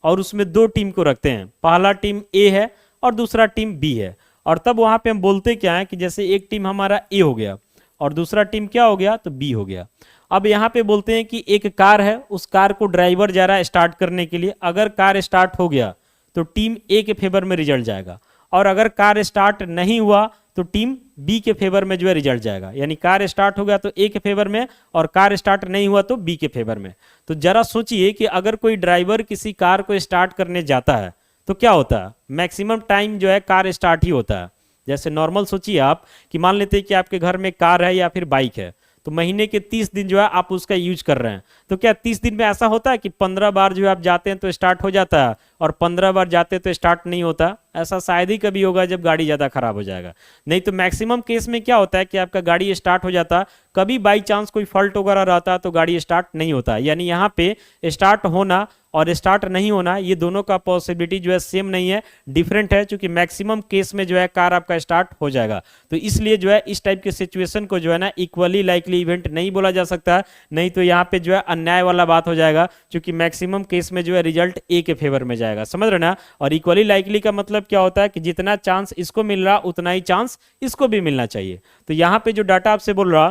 और उसमें दो टीम को रखते हैं, पहला टीम ए है और दूसरा टीम बी है, और तब वहां पे हम बोलते क्या है कि जैसे एक टीम हमारा ए हो गया और दूसरा टीम क्या हो गया? तो बी हो गया। अब यहाँ पे बोलते हैं कि एक कार है, उस कार को ड्राइवर जा रहा है स्टार्ट करने के लिए। अगर कार स्टार्ट हो गया तो टीम ए के फेवर में रिजल्ट जाएगा, और अगर कार स्टार्ट नहीं हुआ तो टीम बी के फेवर में जो है रिजल्ट जाएगा। यानी कार स्टार्ट हो गया तो ए के फेवर में, और कार स्टार्ट नहीं हुआ तो बी के फेवर में। तो जरा सोचिए कि अगर कोई ड्राइवर किसी कार को स्टार्ट करने जाता है तो क्या होता है? मैक्सिमम टाइम जो है कार स्टार्ट ही होता है। जैसे नॉर्मल सोचिए आप कि मान लेते हैं कि आपके घर में कार है या फिर बाइक है, तो महीने के 30 दिन जो है आप उसका यूज कर रहे हैं, तो क्या 30 दिन में ऐसा होता है कि 15 बार जो है आप जाते हैं तो स्टार्ट हो जाता है और 15 बार जाते हैं तो स्टार्ट नहीं होता? ऐसा शायद ही कभी होगा जब गाड़ी ज़्यादा खराब हो जाएगा। नहीं तो मैक्सिमम केस में क्या होता है कि आपका गाड़ी स्टार्ट हो जाता, कभी बाई चांस कोई फॉल्ट वगैरह रहता तो गाड़ी स्टार्ट नहीं होता। यानी यहाँ पे स्टार्ट होना और स्टार्ट नहीं होना, ये दोनों का पॉसिबिलिटी जो है सेम नहीं है, डिफरेंट है, क्योंकि मैक्सिमम केस में जो है कार आपका स्टार्ट हो जाएगा। तो इसलिए जो है इस टाइप के सिचुएशन को जो है ना इक्वली लाइकली इवेंट नहीं बोला जा सकता, नहीं तो यहाँ पे जो है अन्याय वाला बात हो जाएगा, क्योंकि मैक्सिमम केस में जो है रिजल्ट ए के फेवर में जाएगा। समझ रहे ना? और इक्वली लाइकली का मतलब क्या होता है कि जितना चांस इसको मिल रहा उतना ही चांस इसको भी मिलना चाहिए। तो यहाँ पे जो डाटा आपसे बोल रहा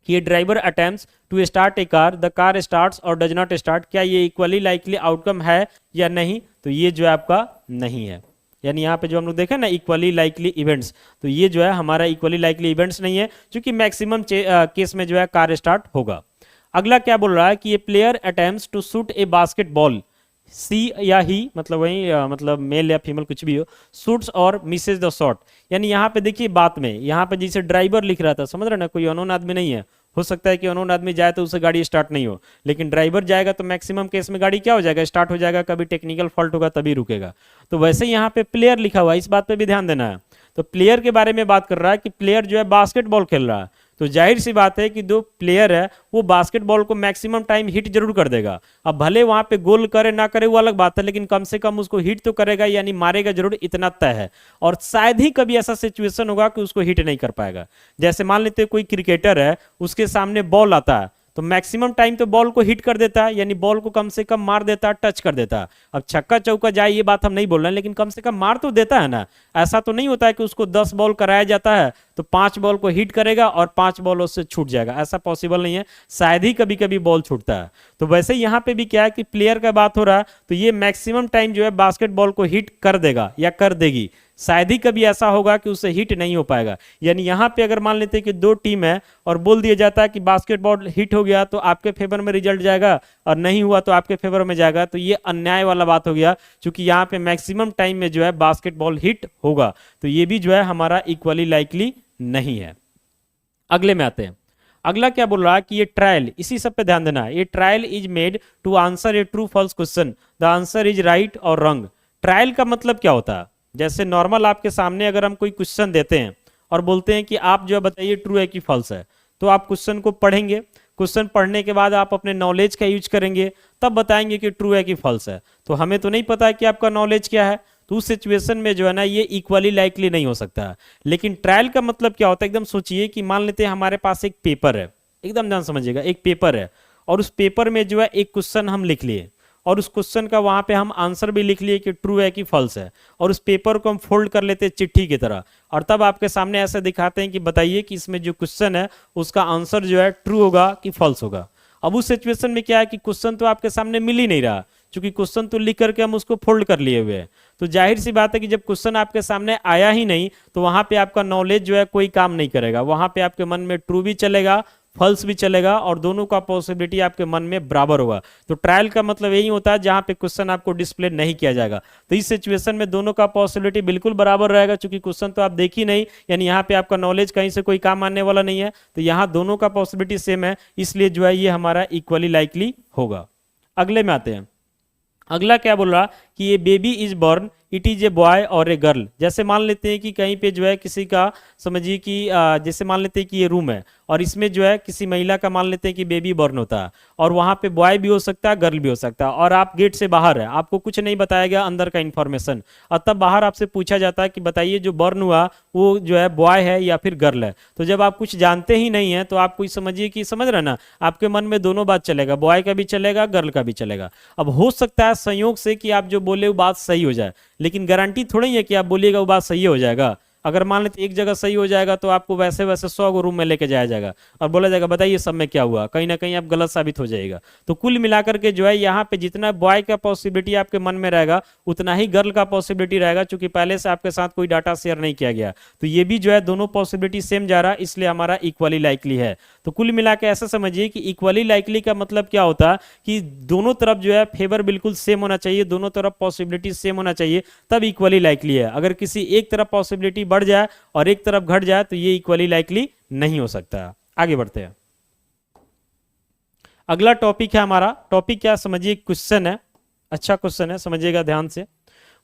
कि ये driver attempts to start a car, the car starts और डज नॉट स्टार्ट, क्या ये इक्वली लाइकली आउटकम है या नहीं? तो ये जो है आपका नहीं है। यानी यहाँ पे जो हम लोग देखें ना इक्वली लाइकली इवेंट्स, तो ये जो है हमारा इक्वली लाइकली इवेंट्स नहीं है, क्योंकि मैक्सिमम केस में जो है कार स्टार्ट होगा। अगला क्या बोल रहा है कि ये player attempts to shoot a basketball, सी या ही मतलब वही मतलब मेल या फीमेल कुछ भी हो, शूट्स और मिसेज द शॉट। यानी यहाँ पे देखिए बात में, यहाँ पे जैसे ड्राइवर लिख रहा था, समझ रहे ना, कोई अननोन आदमी नहीं है। हो सकता है कि अननोन आदमी जाए तो उसे गाड़ी स्टार्ट नहीं हो, लेकिन ड्राइवर जाएगा तो मैक्सिमम केस में गाड़ी क्या हो जाएगा? स्टार्ट हो जाएगा। कभी टेक्निकल फॉल्ट होगा तभी रुकेगा। तो वैसे यहाँ पे प्लेयर लिखा हुआ है, इस बात पे भी ध्यान देना है। तो प्लेयर के बारे में बात कर रहा है कि प्लेयर जो है बास्केटबॉल खेल रहा है, तो जाहिर सी बात है कि जो प्लेयर है वो बास्केटबॉल को मैक्सिमम टाइम हिट जरूर कर देगा। अब भले वहां पे गोल करे ना करे वो अलग बात है, लेकिन कम से कम उसको हिट तो करेगा, यानी मारेगा जरूर, इतना तय है। और शायद ही कभी ऐसा सिचुएशन होगा कि उसको हिट नहीं कर पाएगा। जैसे मान लेते कोई क्रिकेटर है, उसके सामने बॉल आता है तो मैक्सिमम टाइम तो बॉल को हिट कर देता है, यानी बॉल को कम से कम मार देता है, टच कर देता है। अब छक्का चौका जाए ये बात हम नहीं बोल रहे हैं, लेकिन कम से कम मार तो देता है ना। ऐसा तो नहीं होता है कि उसको 10 बॉल कराया जाता है तो 5 बॉल को हिट करेगा और 5 बॉल उससे छूट जाएगा, ऐसा पॉसिबल नहीं है, शायद ही कभी कभी बॉल छूटता है। तो वैसे यहाँ पे भी क्या है कि प्लेयर का बात हो रहा है तो ये मैक्सिमम टाइम जो है बास्केटबॉल को हिट कर देगा या कर देगी, शायद ही कभी ऐसा होगा कि उससे हिट नहीं हो पाएगा। यानी यहाँ पे अगर मान लेते हैं कि 2 टीम है और बोल दिया जाता है कि बास्केटबॉल हिट हो गया तो आपके फेवर में रिजल्ट जाएगा और नहीं हुआ तो आपके फेवर में जाएगा, तो ये अन्याय वाला बात हो गया, क्योंकि यहाँ पे मैक्सिमम टाइम में जो है बास्केटबॉल हिट होगा। तो ये भी जो है हमारा इक्वली लाइकली नहीं है। अगले में आते हैं। अगला क्या बोल रहा है कि ये ट्रायल, इसी सब पे ध्यान देना है। ये trial is made to answer a true false question, the answer is right और रॉन्ग। ट्रायल का मतलब क्या होता है? जैसे नॉर्मल आपके सामने अगर हम कोई क्वेश्चन देते हैं और बोलते हैं कि आप जो है बताइए ट्रू है कि फॉल्स है, तो आप क्वेश्चन को पढ़ेंगे, क्वेश्चन पढ़ने के बाद आप अपने नॉलेज का यूज करेंगे, तब बताएंगे कि ट्रू है कि फॉल्स है। तो हमें तो नहीं पता है कि आपका नॉलेज क्या है, तो उस सिचुएशन में जो है ना ये इक्वली लाइकली नहीं हो सकता है। लेकिन ट्रायल का मतलब क्या होता है? एकदम सोचिए कि मान लेते हैं हमारे पास एक पेपर है, एकदम ध्यान समझिएगा, एक पेपर है और उस पेपर में जो है एक क्वेश्चन हम लिख लिए और उस क्वेश्चन का वहां पे हम आंसर भी लिख लिए कि ट्रू है कि फॉल्स है, और उस पेपर को हम फोल्ड कर लेते हैं चिट्ठी की तरह, और तब आपके सामने ऐसे दिखाते हैं कि बताइए कि इसमें जो क्वेश्चन है उसका आंसर जो है ट्रू होगा कि फॉल्स होगा। अब उस सिचुएशन में क्या है कि क्वेश्चन तो आपके सामने मिल ही नहीं रहा, क्योंकि क्वेश्चन तो लिख करके हम उसको फोल्ड कर लिए हुए हैं। तो जाहिर सी बात है कि जब क्वेश्चन आपके सामने आया ही नहीं तो वहां पे आपका नॉलेज जो है कोई काम नहीं करेगा, वहां पे आपके मन में ट्रू भी चलेगा, फॉल्स भी चलेगा, और दोनों का पॉसिबिलिटी आपके मन में बराबर होगा। तो ट्रायल का मतलब यही होता है जहां पे क्वेश्चन आपको डिस्प्ले नहीं किया जाएगा। तो इस सिचुएशन में दोनों का पॉसिबिलिटी बिल्कुल बराबर रहेगा, क्योंकि क्वेश्चन तो आप देख ही नहीं, यानी यहाँ पे आपका नॉलेज कहीं से कोई काम आने वाला नहीं है, तो यहाँ दोनों का पॉसिबिलिटी सेम है, इसलिए जो है ये हमारा इक्वली लाइकली होगा। अगले में आते हैं। अगला क्या बोल रहा कि ये baby is born, it is a boy और ए गर्ल। जैसे मान लेते हैं कि कहीं पे जो है किसी का, समझिए कि जैसे मान लेते हैं कि ये रूम है और इसमें जो है किसी महिला का मान लेते हैं कि बेबी बॉर्न होता है, और वहां पे बॉय भी हो सकता है, गर्ल भी हो सकता है, और आप गेट से बाहर है, आपको कुछ नहीं बताया गया अंदर का इंफॉर्मेशन, और तब बाहर आपसे पूछा जाता है कि बताइए जो बॉर्न हुआ वो जो है बॉय है या फिर गर्ल है। तो जब आप कुछ जानते ही नहीं है तो आप कोई समझिए कि, समझ रहे ना, आपके मन में दोनों बात चलेगा, बॉय का भी चलेगा, गर्ल का भी चलेगा। अब हो सकता है संयोग से कि आप जो बोले वो बात सही हो जाए, लेकिन गारंटी थोड़ी है कि आप बोलिएगा वो बात सही हो जाएगा। अगर मान लेते एक जगह सही हो जाएगा तो आपको वैसे वैसे 100 को रूम में लेके जाया जाएगा और बोला जाएगा बताइए सब में क्या हुआ, कहीं ना कहीं आप गलत साबित हो जाएगा। तो कुल मिलाकर के जो है यहाँ पे जितना बॉय का पॉसिबिलिटी आपके मन में रहेगा उतना ही गर्ल का पॉसिबिलिटी रहेगा, क्योंकि पहले से आपके साथ कोई डाटा शेयर नहीं किया गया। तो ये भी जो है दोनों पॉसिबिलिटी सेम जा रहा है, इसलिए हमारा इक्वली लाइकली है। तो कुल मिला के ऐसा समझिए कि इक्वली लाइकली का मतलब क्या होता है कि दोनों तरफ जो है फेवर बिल्कुल सेम होना चाहिए, दोनों तरफ पॉसिबिलिटी सेम होना चाहिए, तब इक्वली लाइकली है। अगर किसी एक तरफ पॉसिबिलिटी बढ़ जाए और एक तरफ घट जाए तो ये इक्वली लाइकली नहीं हो सकता। आगे बढ़ते हैं। अगला टॉपिक है हमारा, टॉपिक क्या समझिए, क्वेश्चन है, अच्छा क्वेश्चन है, समझिएगा ध्यान से।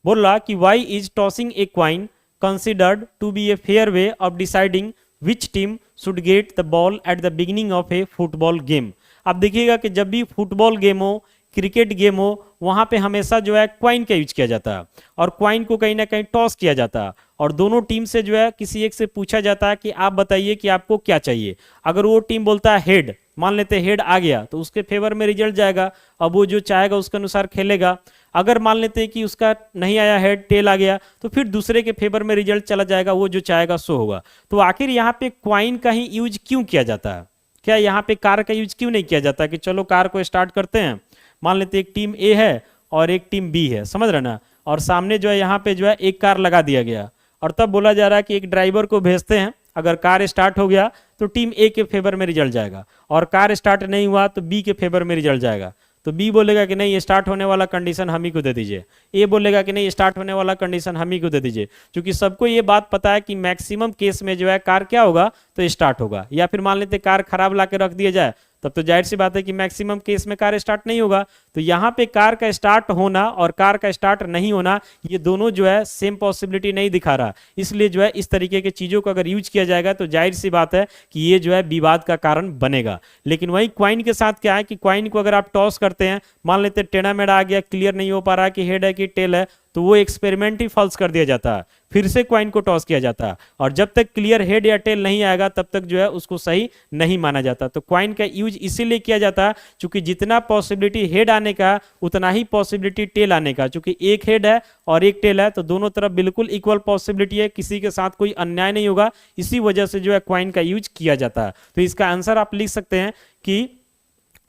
बोल रहा कि why is tossing a coin considered to be a fair way of deciding which team should get the ball at the beginning of a football game. आप देखिएगा कि जब भी फुटबॉल गेम हो, क्रिकेट गेम हो, वहां पे हमेशा जो है क्वाइन का यूज किया जाता है, और क्वाइन को कहीं ना कहीं टॉस किया जाता है, और दोनों टीम से जो है किसी एक से पूछा जाता है कि आप बताइए कि आपको क्या चाहिए। अगर वो टीम बोलता है हेड, मान लेते हेड आ गया तो उसके फेवर में रिजल्ट जाएगा, अब वो जो चाहेगा उसके अनुसार खेलेगा। अगर मान लेते हैं कि उसका नहीं आया हेड, टेल आ गया, तो फिर दूसरे के फेवर में रिजल्ट चला जाएगा, वो जो चाहेगा सो होगा। तो आखिर यहाँ पे क्वाइन का ही यूज क्यों किया जाता है? क्या यहाँ पे कार का यूज क्यों नहीं किया जाता कि चलो कार को स्टार्ट करते हैं, मान लेते एक टीम ए है और एक टीम बी है, समझ रहे ना, और सामने जो है यहाँ पे जो है एक कार लगा दिया गया, और तब बोला जा रहा है कि एक ड्राइवर को भेजते हैं, अगर कार स्टार्ट हो गया तो टीम ए के फेवर में रिजल्ट जाएगा, और कार स्टार्ट नहीं हुआ तो बी के फेवर में रिजल्ट जाएगा। तो बी बोलेगा कि नहीं ये स्टार्ट होने वाला कंडीशन हम ही को दे दीजिए, ए बोलेगा कि नहीं स्टार्ट होने वाला कंडीशन हम ही को दे दीजिए, क्योंकि सबको ये बात पता है कि मैक्सिमम केस में जो है कार क्या होगा तो स्टार्ट होगा। या फिर मान लेते कार खराब ला के रख दिया जाए तब तो जाहिर सी बात है कि मैक्सिमम केस में कार स्टार्ट नहीं होगा। तो यहाँ पे कार का स्टार्ट होना और कार का स्टार्ट नहीं होना, ये दोनों जो है सेम पॉसिबिलिटी नहीं दिखा रहा, इसलिए जो है इस तरीके की चीजों को अगर यूज किया जाएगा तो जाहिर सी बात है कि ये जो है विवाद का कारण बनेगा। लेकिन वही क्वाइन के साथ क्या है कि क्वाइन को अगर आप टॉस करते हैं, मान लेते हैं टेढ़ा मेढ़ा आ गया, क्लियर नहीं हो पा रहा कि हेड है कि टेल है, तो वो एक्सपेरिमेंट ही फॉल्स कर दिया जाता है, फिर से क्वाइन को टॉस किया जाता है, और जब तक क्लियर हेड या टेल नहीं आएगा तब तक जो है उसको सही नहीं माना जाता। तो क्वाइन का यूज इसीलिए किया जाता है क्योंकि जितना पॉसिबिलिटी हेड आने का उतना ही पॉसिबिलिटी टेल आने का, क्योंकि एक हेड है और एक टेल है तो दोनों तरफ बिल्कुल इक्वल पॉसिबिलिटी है, किसी के साथ कोई अन्याय नहीं होगा, इसी वजह से जो है क्वाइन का यूज किया जाता है। तो इसका आंसर आप लिख सकते हैं कि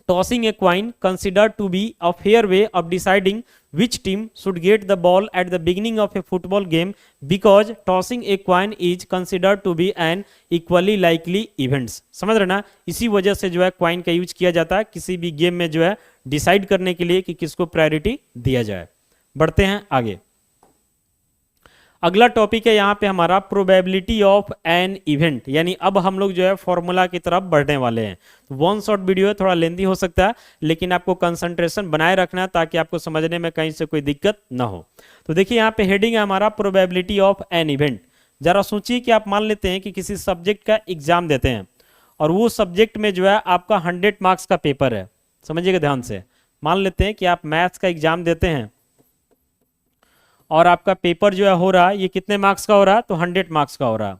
tossing a coin considered to be a fair way of deciding which team should get the ball at the beginning of a football game because tossing a coin is considered to be an equally likely events। समझ रहे ना, इसी वजह से जो है क्वाइन का यूज किया जाता है किसी भी गेम में जो है डिसाइड करने के लिए कि किसको प्रायोरिटी दिया जाए। बढ़ते हैं आगे। अगला टॉपिक है यहाँ पे हमारा प्रोबेबिलिटी ऑफ एन इवेंट, यानी अब हम लोग जो है फॉर्मूला की तरफ बढ़ने वाले हैं। तो वन शॉट वीडियो है, थोड़ा लेंथी हो सकता है, लेकिन आपको कंसंट्रेशन बनाए रखना है ताकि आपको समझने में कहीं से कोई दिक्कत ना हो। तो देखिए यहाँ पे हेडिंग है हमारा प्रोबेबिलिटी ऑफ एन इवेंट। जरा सोचिए कि आप मान लेते हैं कि किसी सब्जेक्ट का एग्जाम देते हैं और वो सब्जेक्ट में जो है आपका 100 मार्क्स का पेपर है। समझिएगा ध्यान से, मान लेते हैं कि आप मैथ्स का एग्जाम देते हैं और आपका पेपर जो है हो रहा है, ये कितने मार्क्स का हो रहा है, तो 100 मार्क्स का हो रहा है,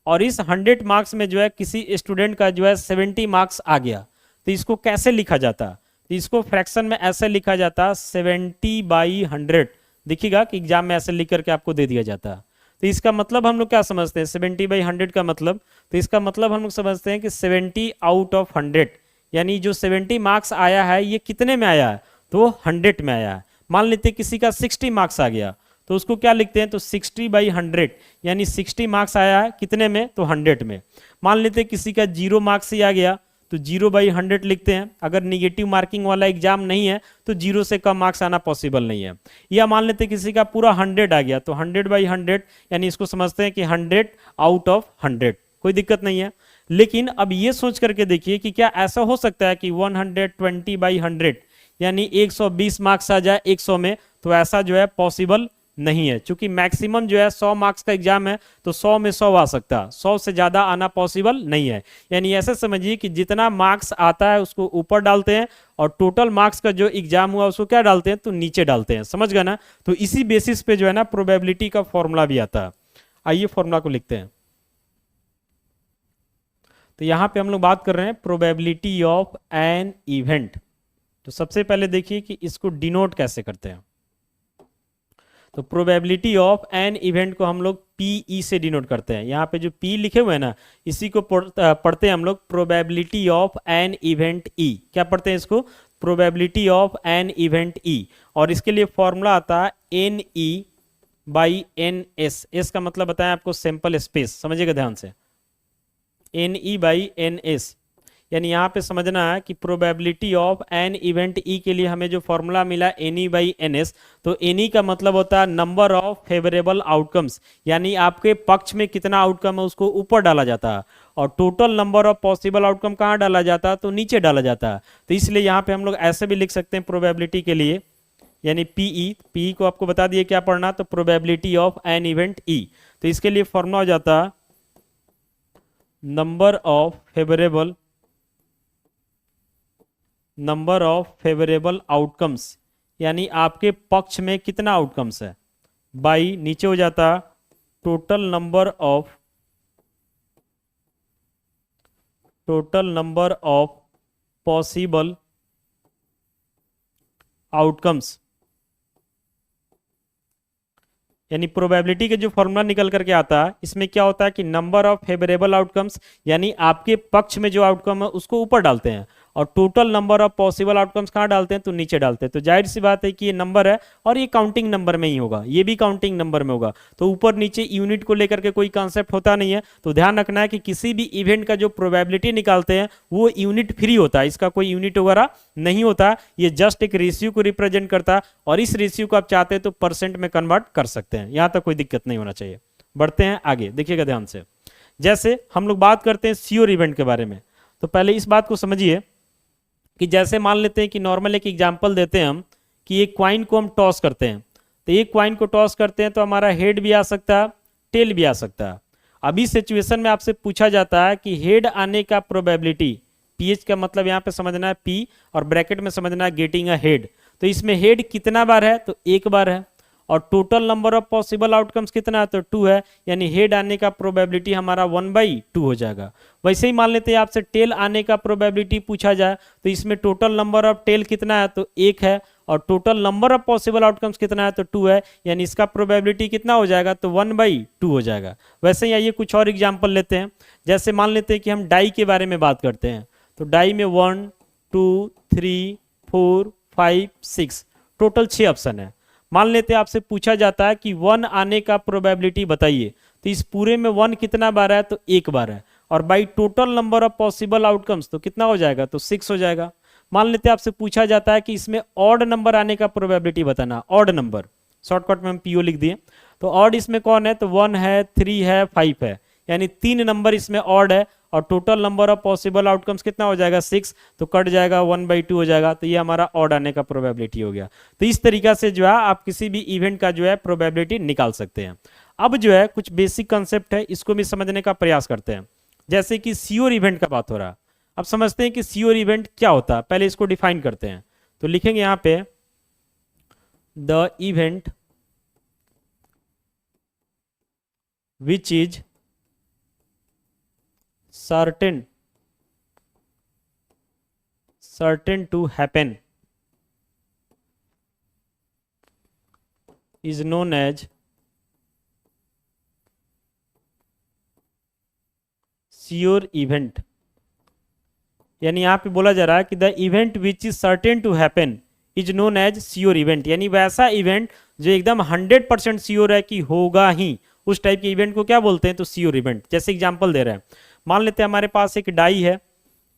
और इस 100 मार्क्स में जो है किसी स्टूडेंट का जो है 70 मार्क्स आ गया। तो इसको कैसे लिखा जाता है, तो इसको फ्रैक्शन में ऐसे लिखा जाता है 70/100। देखिएगा कि एग्जाम में ऐसे लिख करके आपको दे दिया जाता है। तो इसका मतलब हम लोग क्या समझते हैं 70/100 का मतलब, तो इसका मतलब हम लोग समझते हैं कि 70 आउट ऑफ 100, यानी जो 70 मार्क्स आया है ये कितने में आया है, तो 100 में आया है। मान लेते हैं किसी का 60 मार्क्स आ गया तो उसको क्या लिखते हैं, तो 60/100, यानी 60 मार्क्स आया है कितने में, तो 100 में। मान लेते हैं किसी का 0 मार्क्स ही आ गया तो 0/100 लिखते हैं। अगर निगेटिव मार्किंग वाला एग्जाम नहीं है तो 0 से कम मार्क्स आना पॉसिबल नहीं है। या मान लेते हैं किसी का पूरा 100 आ गया तो 100/100, यानी इसको समझते हैं कि 100 आउट ऑफ 100, कोई दिक्कत नहीं है। लेकिन अब ये सोच करके देखिए कि क्या ऐसा हो सकता है कि 120/100 यानी 120 मार्क्स आ जाए 100 में, तो ऐसा जो है पॉसिबल नहीं है, क्योंकि मैक्सिमम जो है 100 मार्क्स का एग्जाम है तो 100 में 100 आ सकता है, 100 से ज्यादा आना पॉसिबल नहीं है। यानी ऐसे समझिए कि जितना मार्क्स आता है उसको ऊपर डालते हैं और टोटल मार्क्स का जो एग्जाम हुआ उसको क्या डालते हैं, तो नीचे डालते हैं। समझ गए ना, तो इसी बेसिस पे जो है ना प्रोबेबिलिटी का फॉर्मूला भी आता है। आइए फॉर्मूला को लिखते हैं। तो यहां पे हम लोग बात कर रहे हैं प्रोबेबिलिटी ऑफ एन इवेंट। तो सबसे पहले देखिए कि इसको डिनोट कैसे करते हैं। तो प्रोबेबिलिटी ऑफ एन इवेंट को हम लोग पीई से डिनोट करते हैं। यहाँ पे जो पी लिखे हुए हैं ना, इसी को पढ़ते हैं हम लोग probability of an event E. क्या पढ़ते हैं इसको, probability of an event E. और इसके लिए फॉर्मूला आता है NE/NS। एस का मतलब बताएं आपको सैंपल स्पेस, समझिएगा ध्यान से, NE/NS। यानी यहाँ पे समझना है कि probability of an event E के लिए हमें जो फॉर्मूला मिला NE/NS, तो NE का मतलब होता है नंबर ऑफ फेवरेबल आउटकम्स, यानी आपके पक्ष में कितना आउटकम है उसको ऊपर डाला जाता है, और total number of possible outcome कहाँ डाला जाता है, तो नीचे डाला जाता है। तो इसलिए यहाँ पे हम लोग ऐसे भी लिख सकते हैं प्रोबेबिलिटी के लिए, यानी पीई को आपको बता दिए क्या पढ़ना, तो probability of an event E. तो इसके लिए फॉर्मूला हो जाता है नंबर ऑफ फेवरेबल आउटकम्स, यानी आपके पक्ष में कितना आउटकम्स है, बाई नीचे हो जाता total number of possible outcomes. यानी प्रोबेबिलिटी के जो फॉर्मूला निकल करके आता है इसमें क्या होता है कि नंबर ऑफ फेवरेबल आउटकम्स, यानी आपके पक्ष में जो आउटकम है उसको ऊपर डालते हैं, और total number of possible outcomes कहाँ डालते हैं, तो नीचे डालते हैं। तो जाहिर सी बात है कि ये नंबर है और ये काउंटिंग नंबर में ही होगा, ये भी काउंटिंग नंबर में होगा। तो ऊपर नीचे यूनिट को लेकर के कोई कॉन्सेप्ट होता नहीं है। तो ध्यान रखना है कि किसी भी इवेंट का जो प्रोबेबिलिटी निकालते हैं वो यूनिट फ्री होता है, इसका कोई यूनिट वगैरह नहीं होता, ये जस्ट एक रेशियो को रिप्रेजेंट करता है, और इस रेशियो को आप चाहते हैं तो परसेंट में कन्वर्ट कर सकते हैं। यहां तक कोई दिक्कत नहीं होना चाहिए। बढ़ते हैं आगे, देखिएगा ध्यान से। जैसे हम लोग बात करते हैं श्योर इवेंट के बारे में, तो पहले इस बात को समझिए कि जैसे मान लेते हैं कि नॉर्मल एक एग्जांपल देते हैं हम कि एक क्वाइन को हम टॉस करते हैं, तो एक क्वाइन को टॉस करते हैं तो हमारा हेड भी आ सकता है, टेल भी आ सकता है। अभी सिचुएशन में आपसे पूछा जाता है कि हेड आने का प्रोबेबिलिटी, पीएच का मतलब यहाँ पे समझना है पी और ब्रैकेट में समझना है गेटिंग अ हेड, तो इसमें हेड कितना बार है तो एक बार है, और total number of possible outcomes कितना है तो 2 है, यानी हेड आने का प्रोबेबिलिटी हमारा 1/2 हो जाएगा। वैसे ही मान लेते हैं आपसे टेल आने का प्रोबेबिलिटी पूछा जाए, तो इसमें टोटल नंबर ऑफ टेल कितना है तो 1 है, और total number of possible outcomes कितना है तो 2 है, यानी इसका प्रोबेबिलिटी कितना हो जाएगा तो 1/2 हो जाएगा। वैसे ही आइए कुछ और एग्जाम्पल लेते हैं। जैसे मान लेते हैं कि हम डाई के बारे में बात करते हैं, तो डाई में 1 2 3 4 5 6 टोटल 6 ऑप्शन है। मान लेते हैं आपसे पूछा जाता है कि 1 आने का प्रोबेबिलिटी बताइए, तो इस पूरे में 1 कितना बार है तो एक बार है, और by total number of possible outcomes तो कितना हो जाएगा तो 6 हो जाएगा। मान लेते हैं आपसे पूछा जाता है कि इसमें ऑड नंबर आने का प्रोबेबिलिटी बताना, ऑड नंबर, शॉर्टकट में हम पीओ लिख दिए, तो ऑड इसमें कौन है तो 1 है 3 है 5 है, यानी 3 नंबर इसमें ऑड है, और total number of possible outcomes कितना हो जाएगा 6, तो कट जाएगा 1/2 हो जाएगा, तो ये हमारा ऑड आने का प्रोबेबिलिटी हो गया। तो इस तरीका से जो है आप किसी भी इवेंट का जो है प्रोबेबिलिटी निकाल सकते हैं। अब जो है कुछ बेसिक कंसेप्ट है, इसको भी समझने का प्रयास करते हैं। जैसे कि श्योर इवेंट का बात हो रहा है, अब समझते हैं कि श्योर इवेंट क्या होता है, पहले इसको डिफाइन करते हैं। तो लिखेंगे यहां पे the event which is certain to happen is known as sure event। यानी यहां पे बोला जा रहा है कि the event which is certain to happen is known as sure event, यानी वैसा इवेंट जो एकदम 100% श्योर है कि होगा ही, उस टाइप के इवेंट को क्या बोलते हैं तो श्योर इवेंट। जैसे एग्जांपल दे रहे हैं, मान लेते हैं हमारे पास एक डाई है,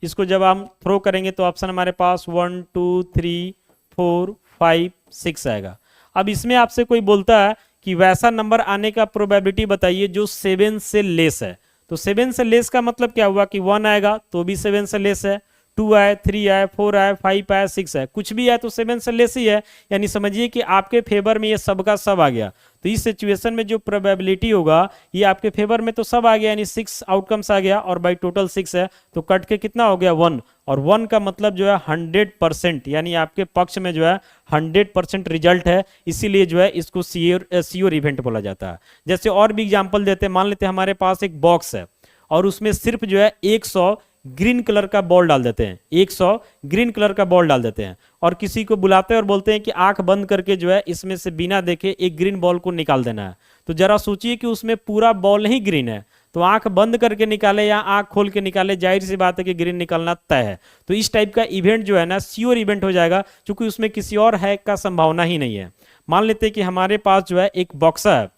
इसको जब हम थ्रो करेंगे तो ऑप्शन हमारे पास 1 2 3 4 5 6 आएगा। अब इसमें आपसे कोई बोलता है कि वैसा नंबर आने का प्रोबेबिलिटी बताइए जो 7 से लेस है, तो 7 से लेस का मतलब क्या हुआ कि 1 आएगा तो भी 7 से लेस है, 2 आए 3 आए 4 आए 5 आए 6 आए, कुछ भी आए तो 7 से लेस ही है, यानी समझिए कि आपके फेवर में ये सब का सब आ गया। तो इस सिचुएशन में जो प्रोबेबिलिटी होगा ये आपके फेवर में तो सब आ गया, यानी 6 आउटकम्स आ गया, और बाई टोटल 6 है तो कट के कितना हो गया 1, और 1 का मतलब जो है 100%, यानी आपके पक्ष में जो है 100% रिजल्ट है, इसीलिए जो है इसको श्योर इवेंट बोला जाता है। जैसे और भी एग्जाम्पल देते हैं, मान लेते हैं हमारे पास एक बॉक्स है और उसमें सिर्फ जो है 100 ग्रीन कलर का बॉल डाल देते हैं, 100 ग्रीन कलर का बॉल डाल देते हैं, और किसी को बुलाते हैं और बोलते हैं कि आंख बंद करके जो है इसमें से बिना देखे एक ग्रीन बॉल को निकाल देना है। तो जरा सोचिए कि उसमें पूरा बॉल ही ग्रीन है, तो आंख बंद करके निकाले या आंख खोल के निकाले, जाहिर सी बात है कि ग्रीन निकलना तय है। तो इस टाइप का इवेंट जो है ना श्योर इवेंट हो जाएगा, क्योंकि उसमें किसी और हैक का संभावना ही नहीं है। मान लेते हैं कि हमारे पास जो है एक बॉक्स है,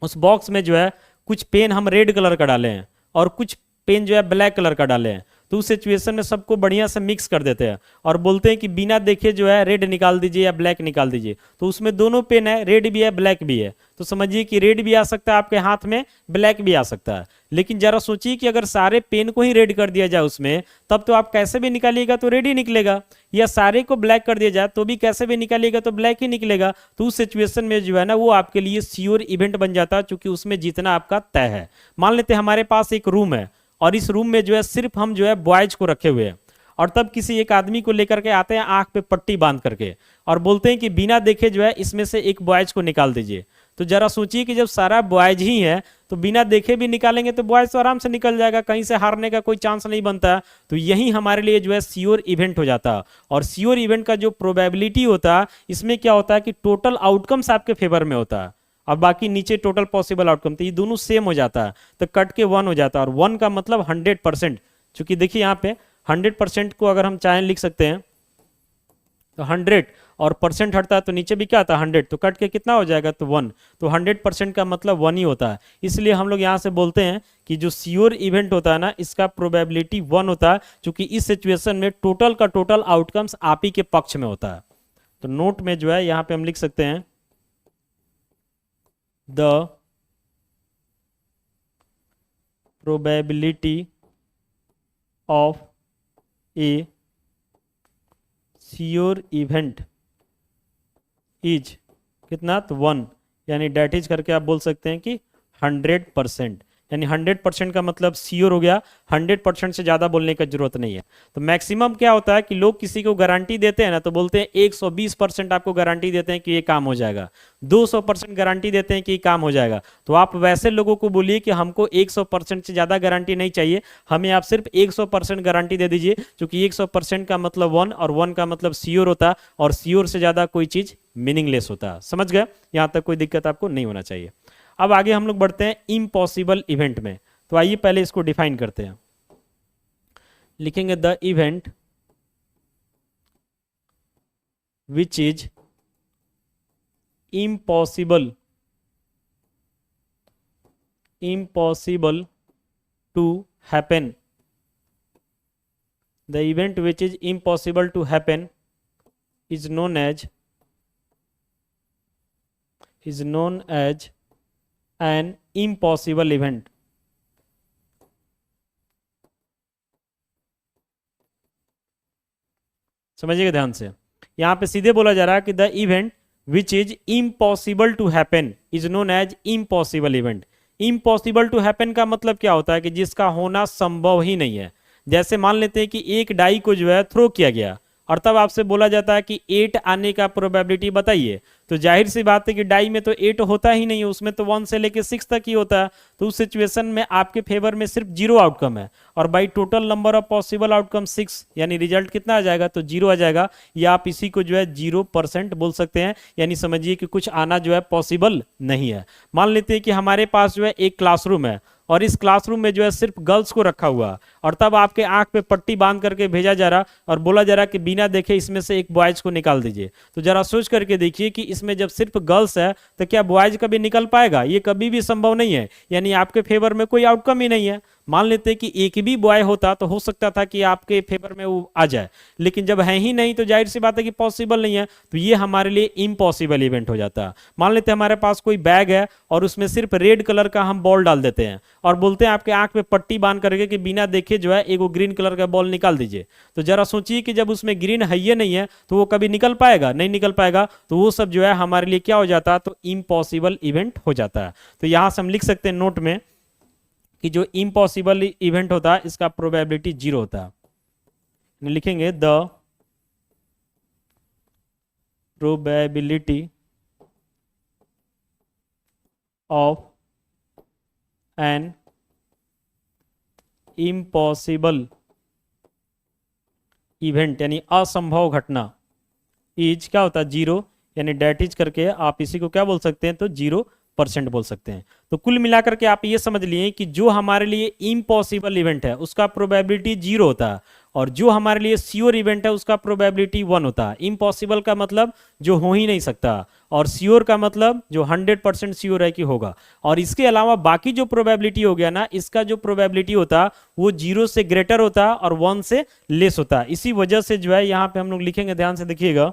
उस बॉक्स में जो है कुछ पेन हम रेड कलर का डाले हैं और कुछ पेन जो है ब्लैक कलर का डाले हैं, तो उस सिचुएशन में सबको बढ़िया से मिक्स कर देते हैं और बोलते हैं कि बिना देखे जो है रेड निकाल दीजिए या ब्लैक निकाल दीजिए। तो उसमें दोनों पेन है, रेड भी है ब्लैक भी है, तो समझिए कि रेड भी आ सकता है आपके हाथ में, ब्लैक भी आ सकता है। लेकिन जरा सोचिए कि अगर सारे पेन को ही रेड कर दिया जाए उसमें, तब तो आप कैसे भी निकालिएगा तो रेड ही निकलेगा, या सारे को ब्लैक कर दिया जाए तो भी कैसे भी निकालिएगा तो ब्लैक ही निकलेगा। तो उस सिचुएशन में जो है ना वो आपके लिए श्योर इवेंट बन जाता है, क्योंकि उसमें जीतना आपका तय है। मान लेते हैं हमारे पास एक रूम है और इस रूम में जो है सिर्फ हम जो है बॉयज को रखे हुए हैं, और तब किसी एक आदमी को लेकर के आते हैं आंख पे पट्टी बांध करके और बोलते हैं कि बिना देखे जो है इसमें से एक बॉयज को निकाल दीजिए। तो जरा सोचिए कि जब सारा बॉयज ही है तो बिना देखे भी निकालेंगे तो बॉयज तो आराम से निकल जाएगा, कहीं से हारने का कोई चांस नहीं बनता। तो यही हमारे लिए जो है श्योर इवेंट हो जाता है। और श्योर इवेंट का जो प्रोबेबिलिटी होता है, इसमें क्या होता है कि टोटल आउटकम्स आपके फेवर में होता है और बाकी नीचे टोटल पॉसिबल आउटकम, तो ये दोनों सेम हो जाता है, तो कट के 1 हो जाता है। और 1 का मतलब 100%, चूंकि देखिए यहाँ पे 100% को अगर हम चाहें लिख सकते हैं तो 100, और परसेंट हटता है तो नीचे भी क्या आता है 100, तो कट के कितना हो जाएगा तो 1। तो 100% का मतलब 1 ही होता है, इसलिए हम लोग यहाँ से बोलते हैं कि जो श्योर इवेंट होता है ना इसका प्रोबेबिलिटी 1 होता है, क्योंकि इस सिचुएशन में टोटल का टोटल आउटकम्स आप ही के पक्ष में होता है। तो नोट में जो है यहाँ पे हम लिख सकते हैं the probability of a sure event is कितना, तो 1, यानी डेट इज करके आप बोल सकते हैं कि 100%, यानी 100% का मतलब श्योर हो गया, 100% से ज़्यादा बोलने की जरूरत नहीं है। तो मैक्सिमम क्या होता है कि लोग किसी को गारंटी देते हैं ना, तो बोलते हैं 120% आपको गारंटी देते हैं कि ये काम हो जाएगा, 200% गारंटी देते हैं कि ये काम हो जाएगा। तो आप वैसे लोगों को बोलिए कि हमको 100% से ज़्यादा गारंटी नहीं चाहिए, हमें आप सिर्फ 100% गारंटी दे दीजिए, क्योंकि 100% का मतलब 1 और 1 का मतलब श्योर होता है, और श्योर से ज़्यादा कोई चीज़ मीनिंगलेस होता है। समझ गए? यहाँ तक कोई दिक्कत आपको नहीं होना चाहिए। अब आगे हम लोग बढ़ते हैं इम्पॉसिबल इवेंट में। तो आइए पहले इसको डिफाइन करते हैं। लिखेंगे the event which is impossible to happen. The event which is impossible to happen is known as an impossible event. समझिएगा ध्यान से, यहां पे सीधे बोला जा रहा है कि the event which is impossible to happen is known as impossible event. Impossible to happen का मतलब क्या होता है कि जिसका होना संभव ही नहीं है। जैसे मान लेते हैं कि एक डाई को जो है थ्रो किया गया, और तब आपसे बोला जाता है कि 8 आने का प्रोबेबिलिटी बताइए, तो जाहिर सी बात है कि डाई में तो 8 होता ही नहीं है, उसमें तो 1 से लेके 6 तक ही होता है। तो उस सिचुएशन में आपके फेवर में सिर्फ 0 आउटकम है, और by total number of possible outcome 6, यानी रिजल्ट कितना आ जाएगा, तो 0 आ जाएगा। या आप इसी को जो है 0% बोल सकते हैं, यानी समझिए कि कुछ आना जो है पॉसिबल नहीं है। मान लेते हैं कि हमारे पास जो है एक क्लासरूम है, और इस क्लासरूम में जो है सिर्फ गर्ल्स को रखा हुआ, और तब आपके आंख पे पट्टी बांध करके भेजा जा रहा और बोला जा रहा कि बिना देखे इसमें से एक बॉयज को निकाल दीजिए। तो जरा सोच करके देखिए कि इसमें जब सिर्फ गर्ल्स है तो क्या बॉयज कभी निकल पाएगा? ये कभी भी संभव नहीं है, यानी आपके फेवर में कोई आउटकम ही नहीं है। मान लेते हैं कि एक भी बॉय होता तो हो सकता था कि आपके फेवर में वो आ जाए, लेकिन जब है ही नहीं तो जाहिर सी बात है कि पॉसिबल नहीं है, तो ये हमारे लिए इम्पॉसिबल इवेंट हो जाता है। मान लेते हैं हमारे पास कोई बैग है और उसमें सिर्फ रेड कलर का हम बॉल डाल देते हैं, और बोलते हैं आपके आंख पे पट्टी बांध करके कि बिना देखे जो है एक ग्रीन कलर का बॉल निकाल दीजिए। तो जरा सोचिए कि जब उसमें ग्रीन है ही नहीं है तो वो कभी निकल पाएगा? नहीं निकल पाएगा। तो वो सब जो है हमारे लिए क्या हो जाता है, तो इम्पॉसिबल इवेंट हो जाता है। तो यहां से हम लिख सकते हैं नोट में कि जो इम्पॉसिबल इवेंट होता है इसका प्रोबेबिलिटी 0 होता है। लिखेंगे the probability of N impossible event, यानी असंभव घटना, इज क्या होता है 0, यानी डेट इज करके आप इसी को क्या बोल सकते हैं, तो 0% बोल सकते हैं। तो कुल मिलाकर के आप ये समझ लिए कि जो हमारे लिए इम्पॉसिबल इवेंट है उसका प्रोबेबिलिटी 0 होता है, और जो हमारे लिए श्योर इवेंट है उसका प्रोबेबिलिटी 1 होता है। इम्पॉसिबल का मतलब जो हो ही नहीं सकता, और श्योर का मतलब जो 100% श्योर है कि होगा। और इसके अलावा बाकी जो प्रोबेबिलिटी हो गया ना, इसका जो प्रोबेबिलिटी होता वो 0 से ग्रेटर होता और 1 से लेस होता। इसी वजह से जो है यहाँ पे हम लोग लिखेंगे, ध्यान से देखिएगा,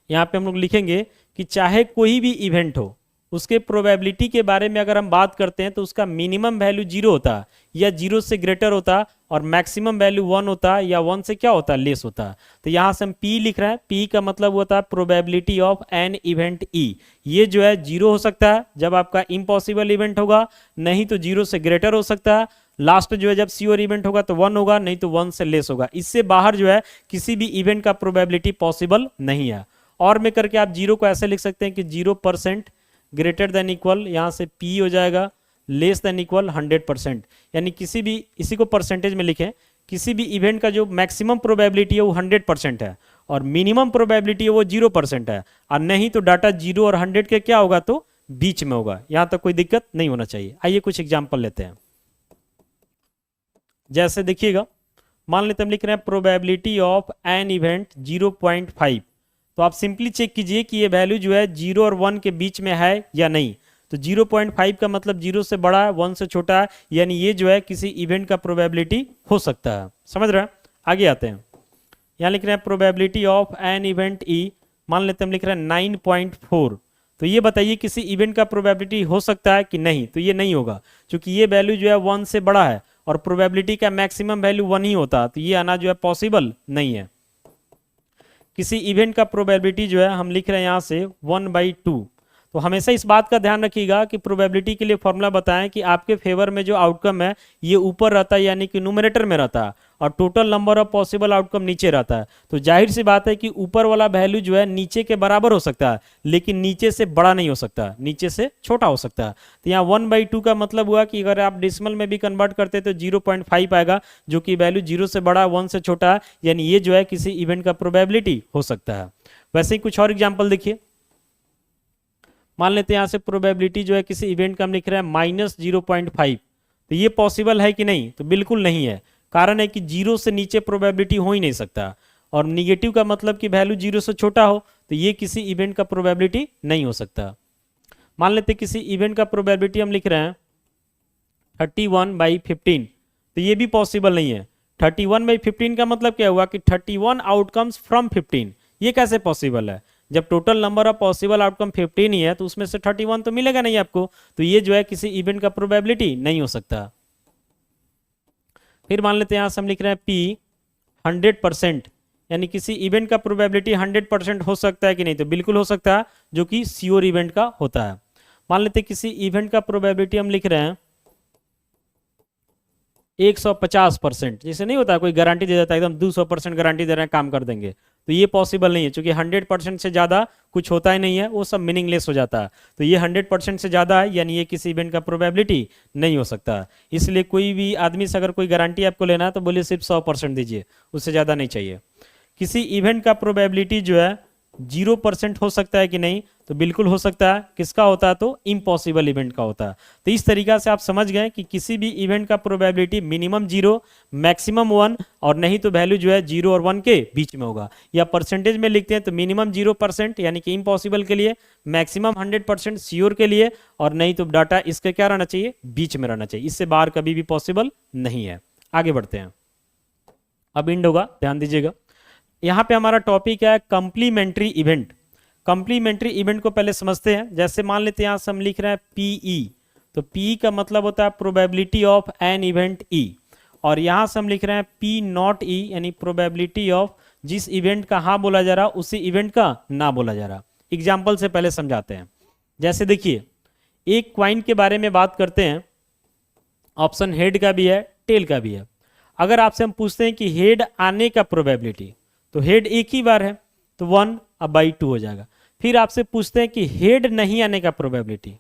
यहाँ पे हम लोग लिखेंगे कि चाहे कोई भी इवेंट हो उसके प्रोबेबिलिटी के बारे में अगर हम बात करते हैं तो उसका मिनिमम वैल्यू 0 होता या 0 से ग्रेटर होता, और मैक्सिमम वैल्यू 1 होता या 1 से क्या होता, लेस होता। तो यहां से हम P लिख रहे हैं, P का मतलब होता है probability of an event E। ये जो है 0 हो सकता है जब आपका इम्पॉसिबल इवेंट होगा, नहीं तो 0 से ग्रेटर हो सकता है, लास्ट जो है जब श्योर इवेंट होगा तो 1 होगा, नहीं तो 1 से लेस होगा। इससे बाहर जो है किसी भी इवेंट का प्रोबेबिलिटी पॉसिबल नहीं है। और में करके आप 0 को ऐसे लिख सकते हैं कि 0% ग्रेटर देन इक्वल, यहां से P हो जाएगा लेस देन इक्वल 100%, यानी किसी भी, इसी को परसेंटेज में लिखें, किसी भी इवेंट का जो मैक्सिमम प्रोबेबिलिटी है वो 100% है, और मिनिमम प्रोबेबिलिटी है वो 0% है, और नहीं तो डाटा 0 और 100 के क्या होगा, तो बीच में होगा। यहां तक कोई दिक्कत नहीं होना चाहिए। आइए कुछ एग्जाम्पल लेते हैं। जैसे देखिएगा, मान लेते हम लिख रहे हैं प्रोबेबिलिटी ऑफ एन इवेंट 0.5, तो आप सिंपली चेक कीजिए कि ये वैल्यू जो है 0 और 1 के बीच में है या नहीं। तो 0.5 का मतलब 0 से बड़ा है, 1 से छोटा है, यानी ये जो है किसी इवेंट का प्रोबेबिलिटी हो सकता है। समझ रहे हैं? आगे आते हैं, यहाँ लिख रहे हैं probability of an event E, मान लेते हैं हम लिख रहे हैं 9.4। तो ये बताइए किसी इवेंट का प्रोबेबिलिटी हो सकता है कि नहीं? तो ये नहीं होगा, क्योंकि ये वैल्यू जो है 1 से बड़ा है और प्रोबेबिलिटी का मैक्सिमम वैल्यू 1 ही होता, तो ये आना जो है पॉसिबल नहीं है। किसी इवेंट का प्रोबेबिलिटी जो है हम लिख रहे हैं यहाँ से 1/2। तो हमेशा इस बात का ध्यान रखिएगा कि प्रोबेबिलिटी के लिए फॉर्मूला बताएं कि आपके फेवर में जो आउटकम है ये ऊपर रहता है यानी कि न्यूमरेटर में रहता है और total number of possible outcome नीचे रहता है। तो जाहिर सी बात है कि ऊपर वाला वैल्यू जो है नीचे के बराबर हो सकता है लेकिन नीचे से बड़ा नहीं हो सकता, नीचे से छोटा हो सकता है। तो यहाँ 1/2 का मतलब हुआ कि अगर आप डेसिमल में भी कन्वर्ट करते तो 0.5 आएगा जो कि वैल्यू 0 से बड़ा 1 से छोटा है, यानी ये जो है किसी इवेंट का प्रोबेबिलिटी हो सकता है। वैसे ही कुछ और एग्जाम्पल देखिए, मान लेते हैं यहाँ से प्रोबेबिलिटी जो है किसी इवेंट का हम लिख रहे हैं -0.5। तो ये पॉसिबल है कि नहीं? तो बिल्कुल नहीं है। कारण है कि 0 से नीचे प्रोबेबिलिटी हो ही नहीं सकता और निगेटिव का मतलब कि वैल्यू 0 से छोटा हो, तो ये किसी इवेंट का प्रोबेबिलिटी नहीं हो सकता। मान लेते हैं किसी इवेंट का प्रोबेबिलिटी हम लिख रहे हैं 31/15। तो ये भी पॉसिबल नहीं है। 31/15 का मतलब क्या हुआ कि 31 आउटकम्स फ्रॉम 15। ये कैसे पॉसिबल है? जब total number of possible outcome 15 ही है तो उसमें से 31 तो मिलेगा नहीं आपको, तो ये जो है किसी इवेंट का प्रोबेबिलिटी नहीं हो सकता। फिर मान लेते हैं यहां से हम लिख रहे हैं P 100%, यानी किसी इवेंट का प्रोबेबिलिटी 100% हो सकता है कि नहीं? तो बिल्कुल हो सकता है, जो कि श्योर इवेंट का होता है। मान लेते हैं किसी इवेंट का प्रोबेबिलिटी हम लिख रहे हैं 150%। जैसे नहीं होता कोई गारंटी दे देता है एकदम 200% गारंटी दे रहे हैं काम कर देंगे, तो ये पॉसिबल नहीं है क्योंकि 100% से ज़्यादा कुछ होता ही नहीं है, वो सब मीनिंगलेस हो जाता है। तो ये 100% से ज़्यादा है यानी ये किसी इवेंट का प्रोबेबिलिटी नहीं हो सकता। इसलिए कोई भी आदमी से अगर कोई गारंटी आपको लेना है तो बोलिए सिर्फ 100% दीजिए, उससे ज़्यादा नहीं चाहिए। किसी इवेंट का प्रोबेबिलिटी जो है 0% हो सकता है कि नहीं? तो बिल्कुल हो सकता है। किसका होता है? तो इम्पॉसिबल इवेंट का होता है। तो इस तरीका से आप समझ गए कि किसी भी इवेंट का प्रोबेबिलिटी मिनिमम 0, मैक्सिमम 1 और नहीं तो वैल्यू जो है 0 और 1 के बीच में होगा। या परसेंटेज में लिखते हैं तो मिनिमम 0% यानी कि इम्पॉसिबल के लिए, मैक्सिमम 100% श्योर के लिए, और नहीं तो डाटा इसके क्या रहना चाहिए? बीच में रहना चाहिए। इससे बाहर कभी भी पॉसिबल नहीं है। आगे बढ़ते हैं। अब इंड होगा, ध्यान दीजिएगा। यहाँ पे हमारा टॉपिक है कंप्लीमेंट्री इवेंट। कंप्लीमेंट्री इवेंट को पहले समझते हैं। जैसे मान लेते हैं यहाँ से हम लिख रहे हैं PE, तो PE का मतलब होता है probability of an event E, और यहाँ से हम लिख रहे हैं P0E यानी प्रोबेबिलिटी ऑफ जिस इवेंट का हाँ बोला जा रहा उसी इवेंट का ना बोला जा रहा। एग्जाम्पल से पहले समझाते हैं। जैसे देखिए, एक क्वाइन के बारे में बात करते हैं, ऑप्शन हेड का भी है, टेल का भी है। अगर आपसे हम पूछते हैं कि हेड आने का प्रोबेबिलिटी, तो हेड एक ही बार है तो 1/2 हो जाएगा। फिर आपसे पूछते हैं कि हेड नहीं आने का प्रोबेबिलिटी,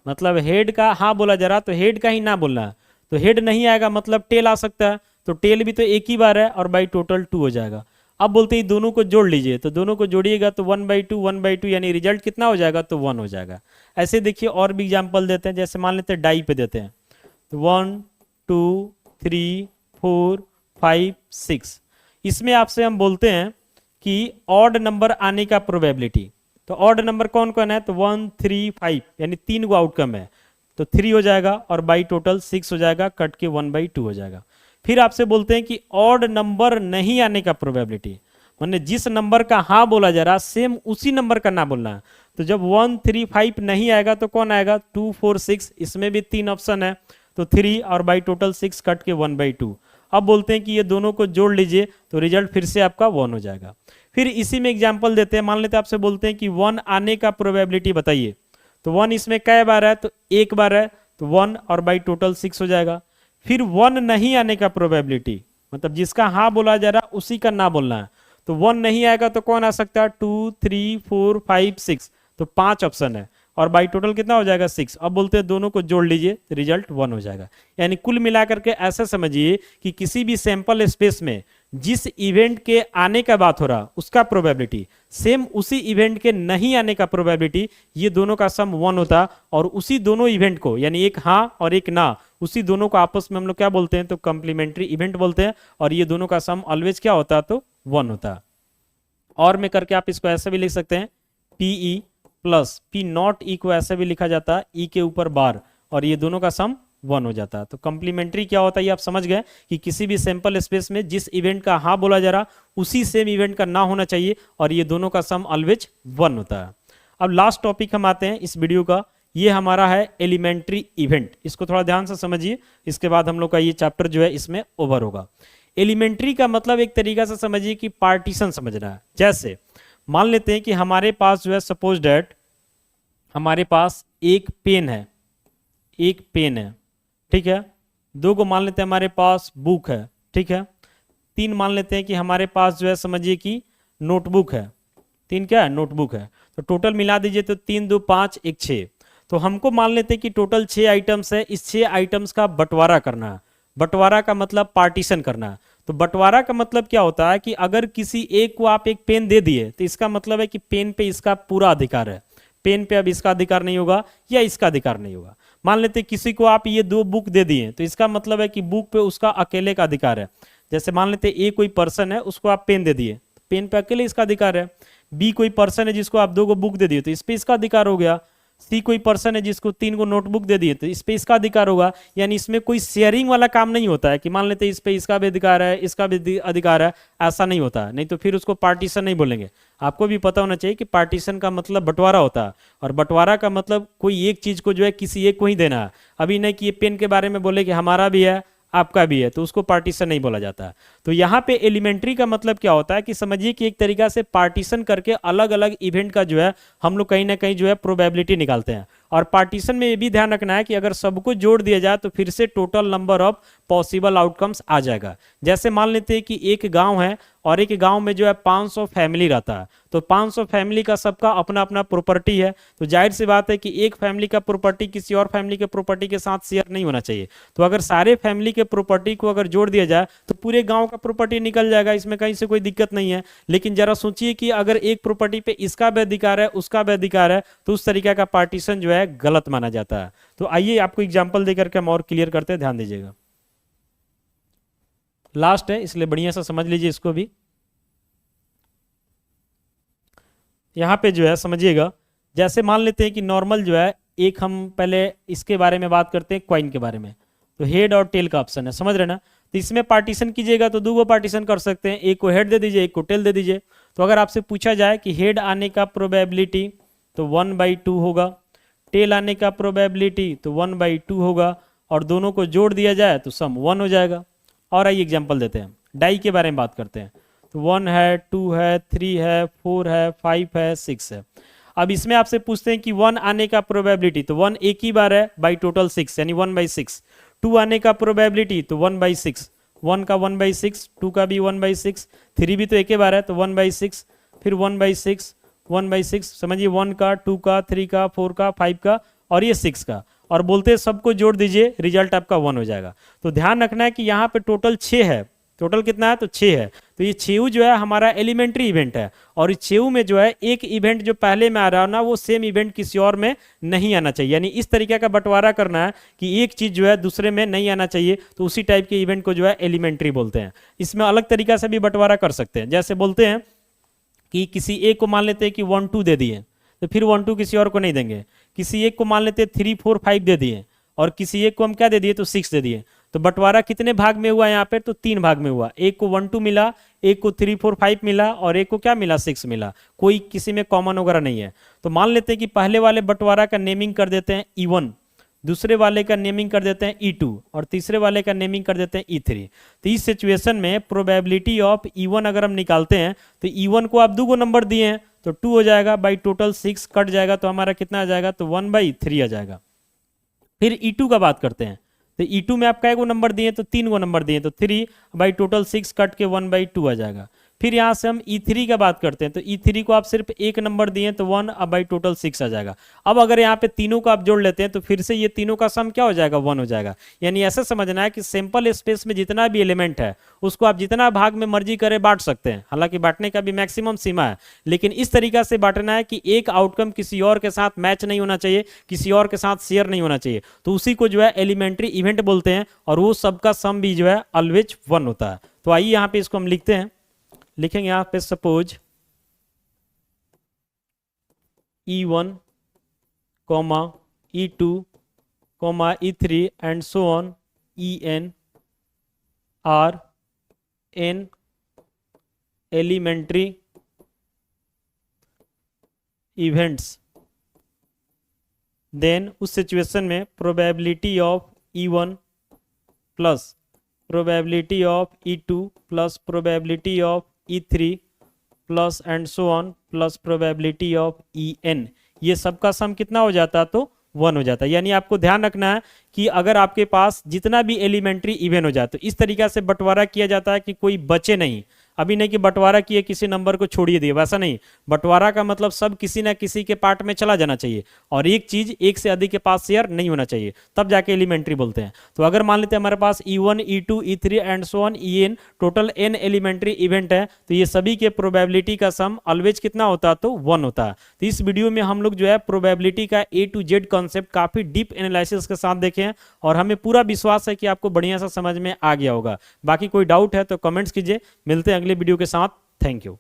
मतलब हेड का हाँ बोला जा रहा तो हेड का ही ना बोलना है, तो हेड नहीं आएगा मतलब टेल आ सकता है, तो टेल भी तो एक ही बार है और बाई टोटल 2 हो जाएगा। अब बोलते हैं दोनों को जोड़ लीजिए, तो दोनों को जोड़िएगा तो 1/2 यानी रिजल्ट कितना हो जाएगा? तो 1 हो जाएगा। ऐसे देखिए और भी एग्जाम्पल देते हैं। जैसे मान लेते हैं डाई पे देते हैं, तो 1 2 3 4 5 6। इसमें आपसे हम बोलते हैं कि ऑड नंबर आने का प्रोबेबिलिटी, तो ऑड नंबर कौन कौन है? तो 1 3 5 यानी 3 को आउटकम है, तो 3 हो जाएगा और बाई टोटल 6 हो जाएगा, कट के 1/2 हो जाएगा। फिर आपसे बोलते हैं कि ऑड नंबर नहीं आने का प्रोबेबिलिटी, माने जिस नंबर का हाँ बोला जा रहा सेम उसी नंबर का ना बोलना है। तो जब 1 3 5 नहीं आएगा तो कौन आएगा? 2 4 6। इसमें भी 3 ऑप्शन है, तो 3 और बाई टोटल 6 कट के 1/2। अब बोलते हैं कि ये दोनों को जोड़ लीजिए तो रिजल्ट फिर से आपका 1 हो जाएगा। फिर इसी में एग्जांपल देते हैं। मान लेते हैं आपसे बोलते हैं कि 1 आने का प्रोबेबिलिटी बताइए, तो 1 इसमें कै बार है? तो एक बार है, तो 1 और बाई टोटल 6 हो जाएगा। फिर 1 नहीं आने का प्रोबेबिलिटी, मतलब जिसका हाँ बोला जा रहा उसी का ना बोलना है, तो 1 नहीं आएगा तो कौन आ सकता है? 2 3 4 5 6, तो 5 ऑप्शन है और बाई टोटल कितना हो जाएगा? 6। अब बोलते हैं दोनों को जोड़ लीजिए तो रिजल्ट 1 हो जाएगा। यानी कुल मिलाकर के ऐसा समझिए कि किसी भी सैंपल स्पेस में जिस इवेंट के आने का बात हो रहा उसका प्रोबेबिलिटी सेम उसी इवेंट के नहीं आने का प्रोबेबिलिटी, ये दोनों का सम 1 होता, और उसी दोनों इवेंट को यानी एक हाँ और एक ना, उसी दोनों को आपस में हम लोग क्या बोलते हैं? तो कंप्लीमेंट्री इवेंट बोलते हैं, और ये दोनों का सम ऑलवेज क्या होता? तो 1 होता। और में करके आप इसको ऐसे भी लिख सकते हैं, PE प्लस P0E को ऐसे भी लिखा जाता है, E के ऊपर बार, और ये दोनों का सम 1 हो जाता है। तो कंप्लीमेंट्री क्या होता है ये आप समझ गए कि किसी भी सैंपल स्पेस में जिस इवेंट का हाँ बोला जा रहा उसी सेम इवेंट का ना होना चाहिए, और ये दोनों का सम ऑलवेज 1 होता है। अब लास्ट टॉपिक हम आते हैं इस वीडियो का, ये हमारा है एलिमेंट्री इवेंट। इसको थोड़ा ध्यान से समझिए, इसके बाद हम लोग का ये चैप्टर जो है इसमें ओवर होगा। एलिमेंट्री का मतलब एक तरीका से समझिए कि पार्टीशन समझना है। जैसे मान लेते हैं कि हमारे पास जो है, सपोज डेट हमारे पास एक पेन है, ठीक है। दो को मान लेते हैं हमारे पास बुक है, ठीक है। तीन मान लेते हैं कि हमारे पास जो है समझिए कि नोटबुक है। तीन क्या है, नोटबुक है। तो टोटल मिला दीजिए तो 3 2 5 1 6। तो हमको मान लेते हैं कि टोटल 6 आइटम्स है, इस 6 आइटम्स का बंटवारा करना है। बंटवारा का मतलब पार्टीशन करना है। तो बंटवारा का मतलब क्या होता है कि अगर किसी एक को आप एक पेन दे दिए तो इसका मतलब है कि पेन पे इसका पूरा अधिकार है, पेन पे अब इसका अधिकार नहीं होगा या इसका अधिकार नहीं होगा। मान लेते हैं किसी को आप ये 2 बुक दे दिए तो इसका मतलब है कि बुक पे उसका अकेले का अधिकार है। जैसे मान लेते हैं ए कोई पर्सन है, उसको आप पेन दे दिए, पेन पे अकेले इसका अधिकार है। बी कोई पर्सन है जिसको आप 2 को बुक दे दिए तो इस पे इसका अधिकार हो गया। सी कोई पर्सन है जिसको 3 को नोटबुक दे दिए तो इस पे इसका अधिकार होगा। यानी इसमें कोई शेयरिंग वाला काम नहीं होता है कि मान लेते हैं इस पे इसका भी अधिकार है, इसका भी अधिकार है, ऐसा नहीं होता है। नहीं तो फिर उसको पार्टीशन नहीं बोलेंगे। आपको भी पता होना चाहिए कि पार्टीशन का मतलब बंटवारा होता है, और बंटवारा का मतलब कोई एक चीज को जो है किसी एक को ही देना है। अभी नहीं कि ये पेन के बारे में बोले कि हमारा भी है आपका भी है, तो उसको पार्टीशन नहीं बोला जाता है। तो यहाँ पे एलिमेंट्री का मतलब क्या होता है कि समझिए कि एक तरीका से पार्टीशन करके अलग अलग इवेंट का जो है हम लोग कहीं ना कहीं जो है प्रोबेबिलिटी निकालते हैं। और पार्टीशन में ये भी ध्यान रखना है कि अगर सबको जोड़ दिया जाए तो फिर से total number of possible outcomes आ जाएगा। जैसे मान लेते हैं कि एक गांव है और एक गांव में जो है 500 फैमिली रहता है, तो 500 फैमिली का सबका अपना अपना प्रॉपर्टी है। तो जाहिर सी बात है कि एक फैमिली का प्रॉपर्टी किसी और फैमिली के प्रॉपर्टी के साथ शेयर नहीं होना चाहिए। तो अगर सारे फैमिली के प्रॉपर्टी को अगर जोड़ दिया जाए तो पूरे गांव का प्रॉपर्टी निकल जाएगा, इसमें कहीं से कोई दिक्कत नहीं है। लेकिन जरा सोचिए कि अगर एक प्रॉपर्टी पे इसका भी अधिकार है, उसका भी अधिकार है, तो उस तरीके का पार्टीशन जो है गलत माना जाता है। तो आइए आपको एग्जाम्पल देकर के हम और क्लियर करते हैं, ध्यान दीजिएगा। लास्ट है इसलिए बढ़िया से समझ लीजिए इसको भी। यहां पे जो है समझिएगा, जैसे मान लेते हैं कि नॉर्मल जो है, एक हम पहले इसके बारे में बात करते हैं, क्वाइन के बारे में। तो हेड और टेल का ऑप्शन है, समझ रहे ना। तो इसमें पार्टीशन कीजिएगा तो 2 पार्टीशन कर सकते हैं, एक को हेड दे दीजिए, एक को टेल दे दीजिए। तो अगर आपसे पूछा जाए कि हेड आने का प्रोबेबिलिटी तो 1/2 होगा, टेल आने का प्रोबेबिलिटी तो 1/2 होगा, और दोनों को जोड़ दिया जाए तो सम 1 हो जाएगा। और आइए एग्जाम्पल देते हैं, डाई के बारे में बात करते हैं। तो 1 है, 2 है, 3 है, 4 है, 5 है, 6 है। अब इसमें आपसे पूछते हैं कि 1 आने का प्रोबेबिलिटी, तो 1 एक ही बार है बाई टोटल 6 यानी 1/6। 2 आने का प्रोबेबिलिटी तो 1/6, 1 का 1/6, 2 का भी 1/6, 3 भी तो एक ही बार है तो 1/6, फिर 1/6, 1/6। समझिए 1 का, 2 का, 3 का, 4 का, 5 का और ये 6 का, और बोलते हैं सबको जोड़ दीजिए, रिजल्ट आपका 1 हो जाएगा। तो ध्यान रखना है कि यहाँ पे टोटल 6 है। टोटल कितना है, तो 6 है। तो ये 6 जो है हमारा एलिमेंट्री इवेंट है, और इस 6 में जो है एक इवेंट जो पहले में आ रहा है ना, वो सेम इवेंट किसी और में नहीं आना चाहिए। यानी इस तरीके का बंटवारा करना है कि एक चीज जो है दूसरे में नहीं आना चाहिए, तो उसी टाइप के इवेंट को जो है एलिमेंट्री बोलते हैं। इसमें अलग तरीका से भी बंटवारा कर सकते हैं। जैसे बोलते हैं कि किसी एक को मान लेते हैं कि 1 2 दे दिए, तो फिर 1 2 किसी और को नहीं देंगे। किसी एक को मान लेते हैं 3 4 5 दे दिए, और किसी एक को हम क्या दे दिए, तो 6 दे दिए। तो बंटवारा कितने भाग में हुआ यहाँ पे, तो 3 भाग में हुआ। एक को 1 2 मिला, एक को 3 4 5 मिला, और एक को क्या मिला, 6 मिला। कोई किसी में कॉमन वगैरह नहीं है। तो मान लेते हैं कि पहले वाले बंटवारा का नेमिंग कर देते हैं E1, दूसरे वाले का नेमिंग कर देते हैं E2, और तीसरे वाले का नेमिंग कर देते हैं E3। तो इस सिचुएशन में प्रोबेबिलिटी ऑफ E1 अगर हम निकालते हैं तो E1 को आप 2 नंबर दिए हैं तो 2 हो जाएगा, बाई टोटल 6 कट जाएगा, तो हमारा कितना आ जाएगा, तो 1/3 आ जाएगा। फिर E2 का बात करते हैं, तो E2 में आप कै गो नंबर दिए, तो 3 नंबर दिए, तो 3 बाई टोटल 6 कट के 1/2 आ जाएगा। फिर यहाँ से हम E3 का बात करते हैं, तो E3 को आप सिर्फ 1 नंबर दिए तो 1, अब बाई टोटल 6 आ जाएगा। अब अगर यहाँ पे तीनों को आप जोड़ लेते हैं तो फिर से ये तीनों का सम क्या हो जाएगा, 1 हो जाएगा। यानी ऐसा समझना है कि सिंपल स्पेस में जितना भी एलिमेंट है उसको आप जितना भाग में मर्जी करे बांट सकते हैं। हालांकि बांटने का भी मैक्सिमम सीमा है, लेकिन इस तरीका से बांटना है कि एक आउटकम किसी और के साथ मैच नहीं होना चाहिए, किसी और के साथ शेयर नहीं होना चाहिए। तो उसी को जो है एलिमेंट्री इवेंट बोलते हैं, और वो सबका सम भी जो है ऑलवेज 1 होता है। तो आइए यहाँ पे इसको हम लिखते हैं, लिखेंगे यहाँ पे suppose E1, E2, E3 and so on En are n elementary events. Then उस सिचुएशन में probability of E1 plus probability of E2 plus probability of E3 plus and so on plus probability of En, ये सबका सम कितना हो जाता? तो 1 हो जाता है। यानी आपको ध्यान रखना है कि अगर आपके पास जितना भी एलिमेंट्री इवन हो जाए तो इस तरीका से बंटवारा किया जाता है कि कोई बचे नहीं। अभी नहीं कि बंटवारा किए किसी नंबर को छोड़िए दिए, वैसा नहीं। बंटवारा का मतलब सब किसी ना किसी के पार्ट में चला जाना चाहिए और एक चीज एक से अधिक के पास शेयर नहीं होना चाहिए, तब जाके एलिमेंट्री बोलते हैं। तो अगर मान लेते हैं हमारे पास E1 E2 E3 and so on En, total n elementary event है, तो ये सभी के प्रोबेबिलिटी का सम ऑलवेज कितना होता? तो 1 होता है। तो इस वीडियो में हम लोग जो है प्रोबेबिलिटी का A to Z कॉन्सेप्ट काफी डीप एनालिसिस के साथ देखे हैं और हमें पूरा विश्वास है कि आपको बढ़िया सा समझ में आ गया होगा। बाकी कोई डाउट है तो कमेंट्स कीजिए। मिलते हैं अगले वीडियो के साथ। Thank you.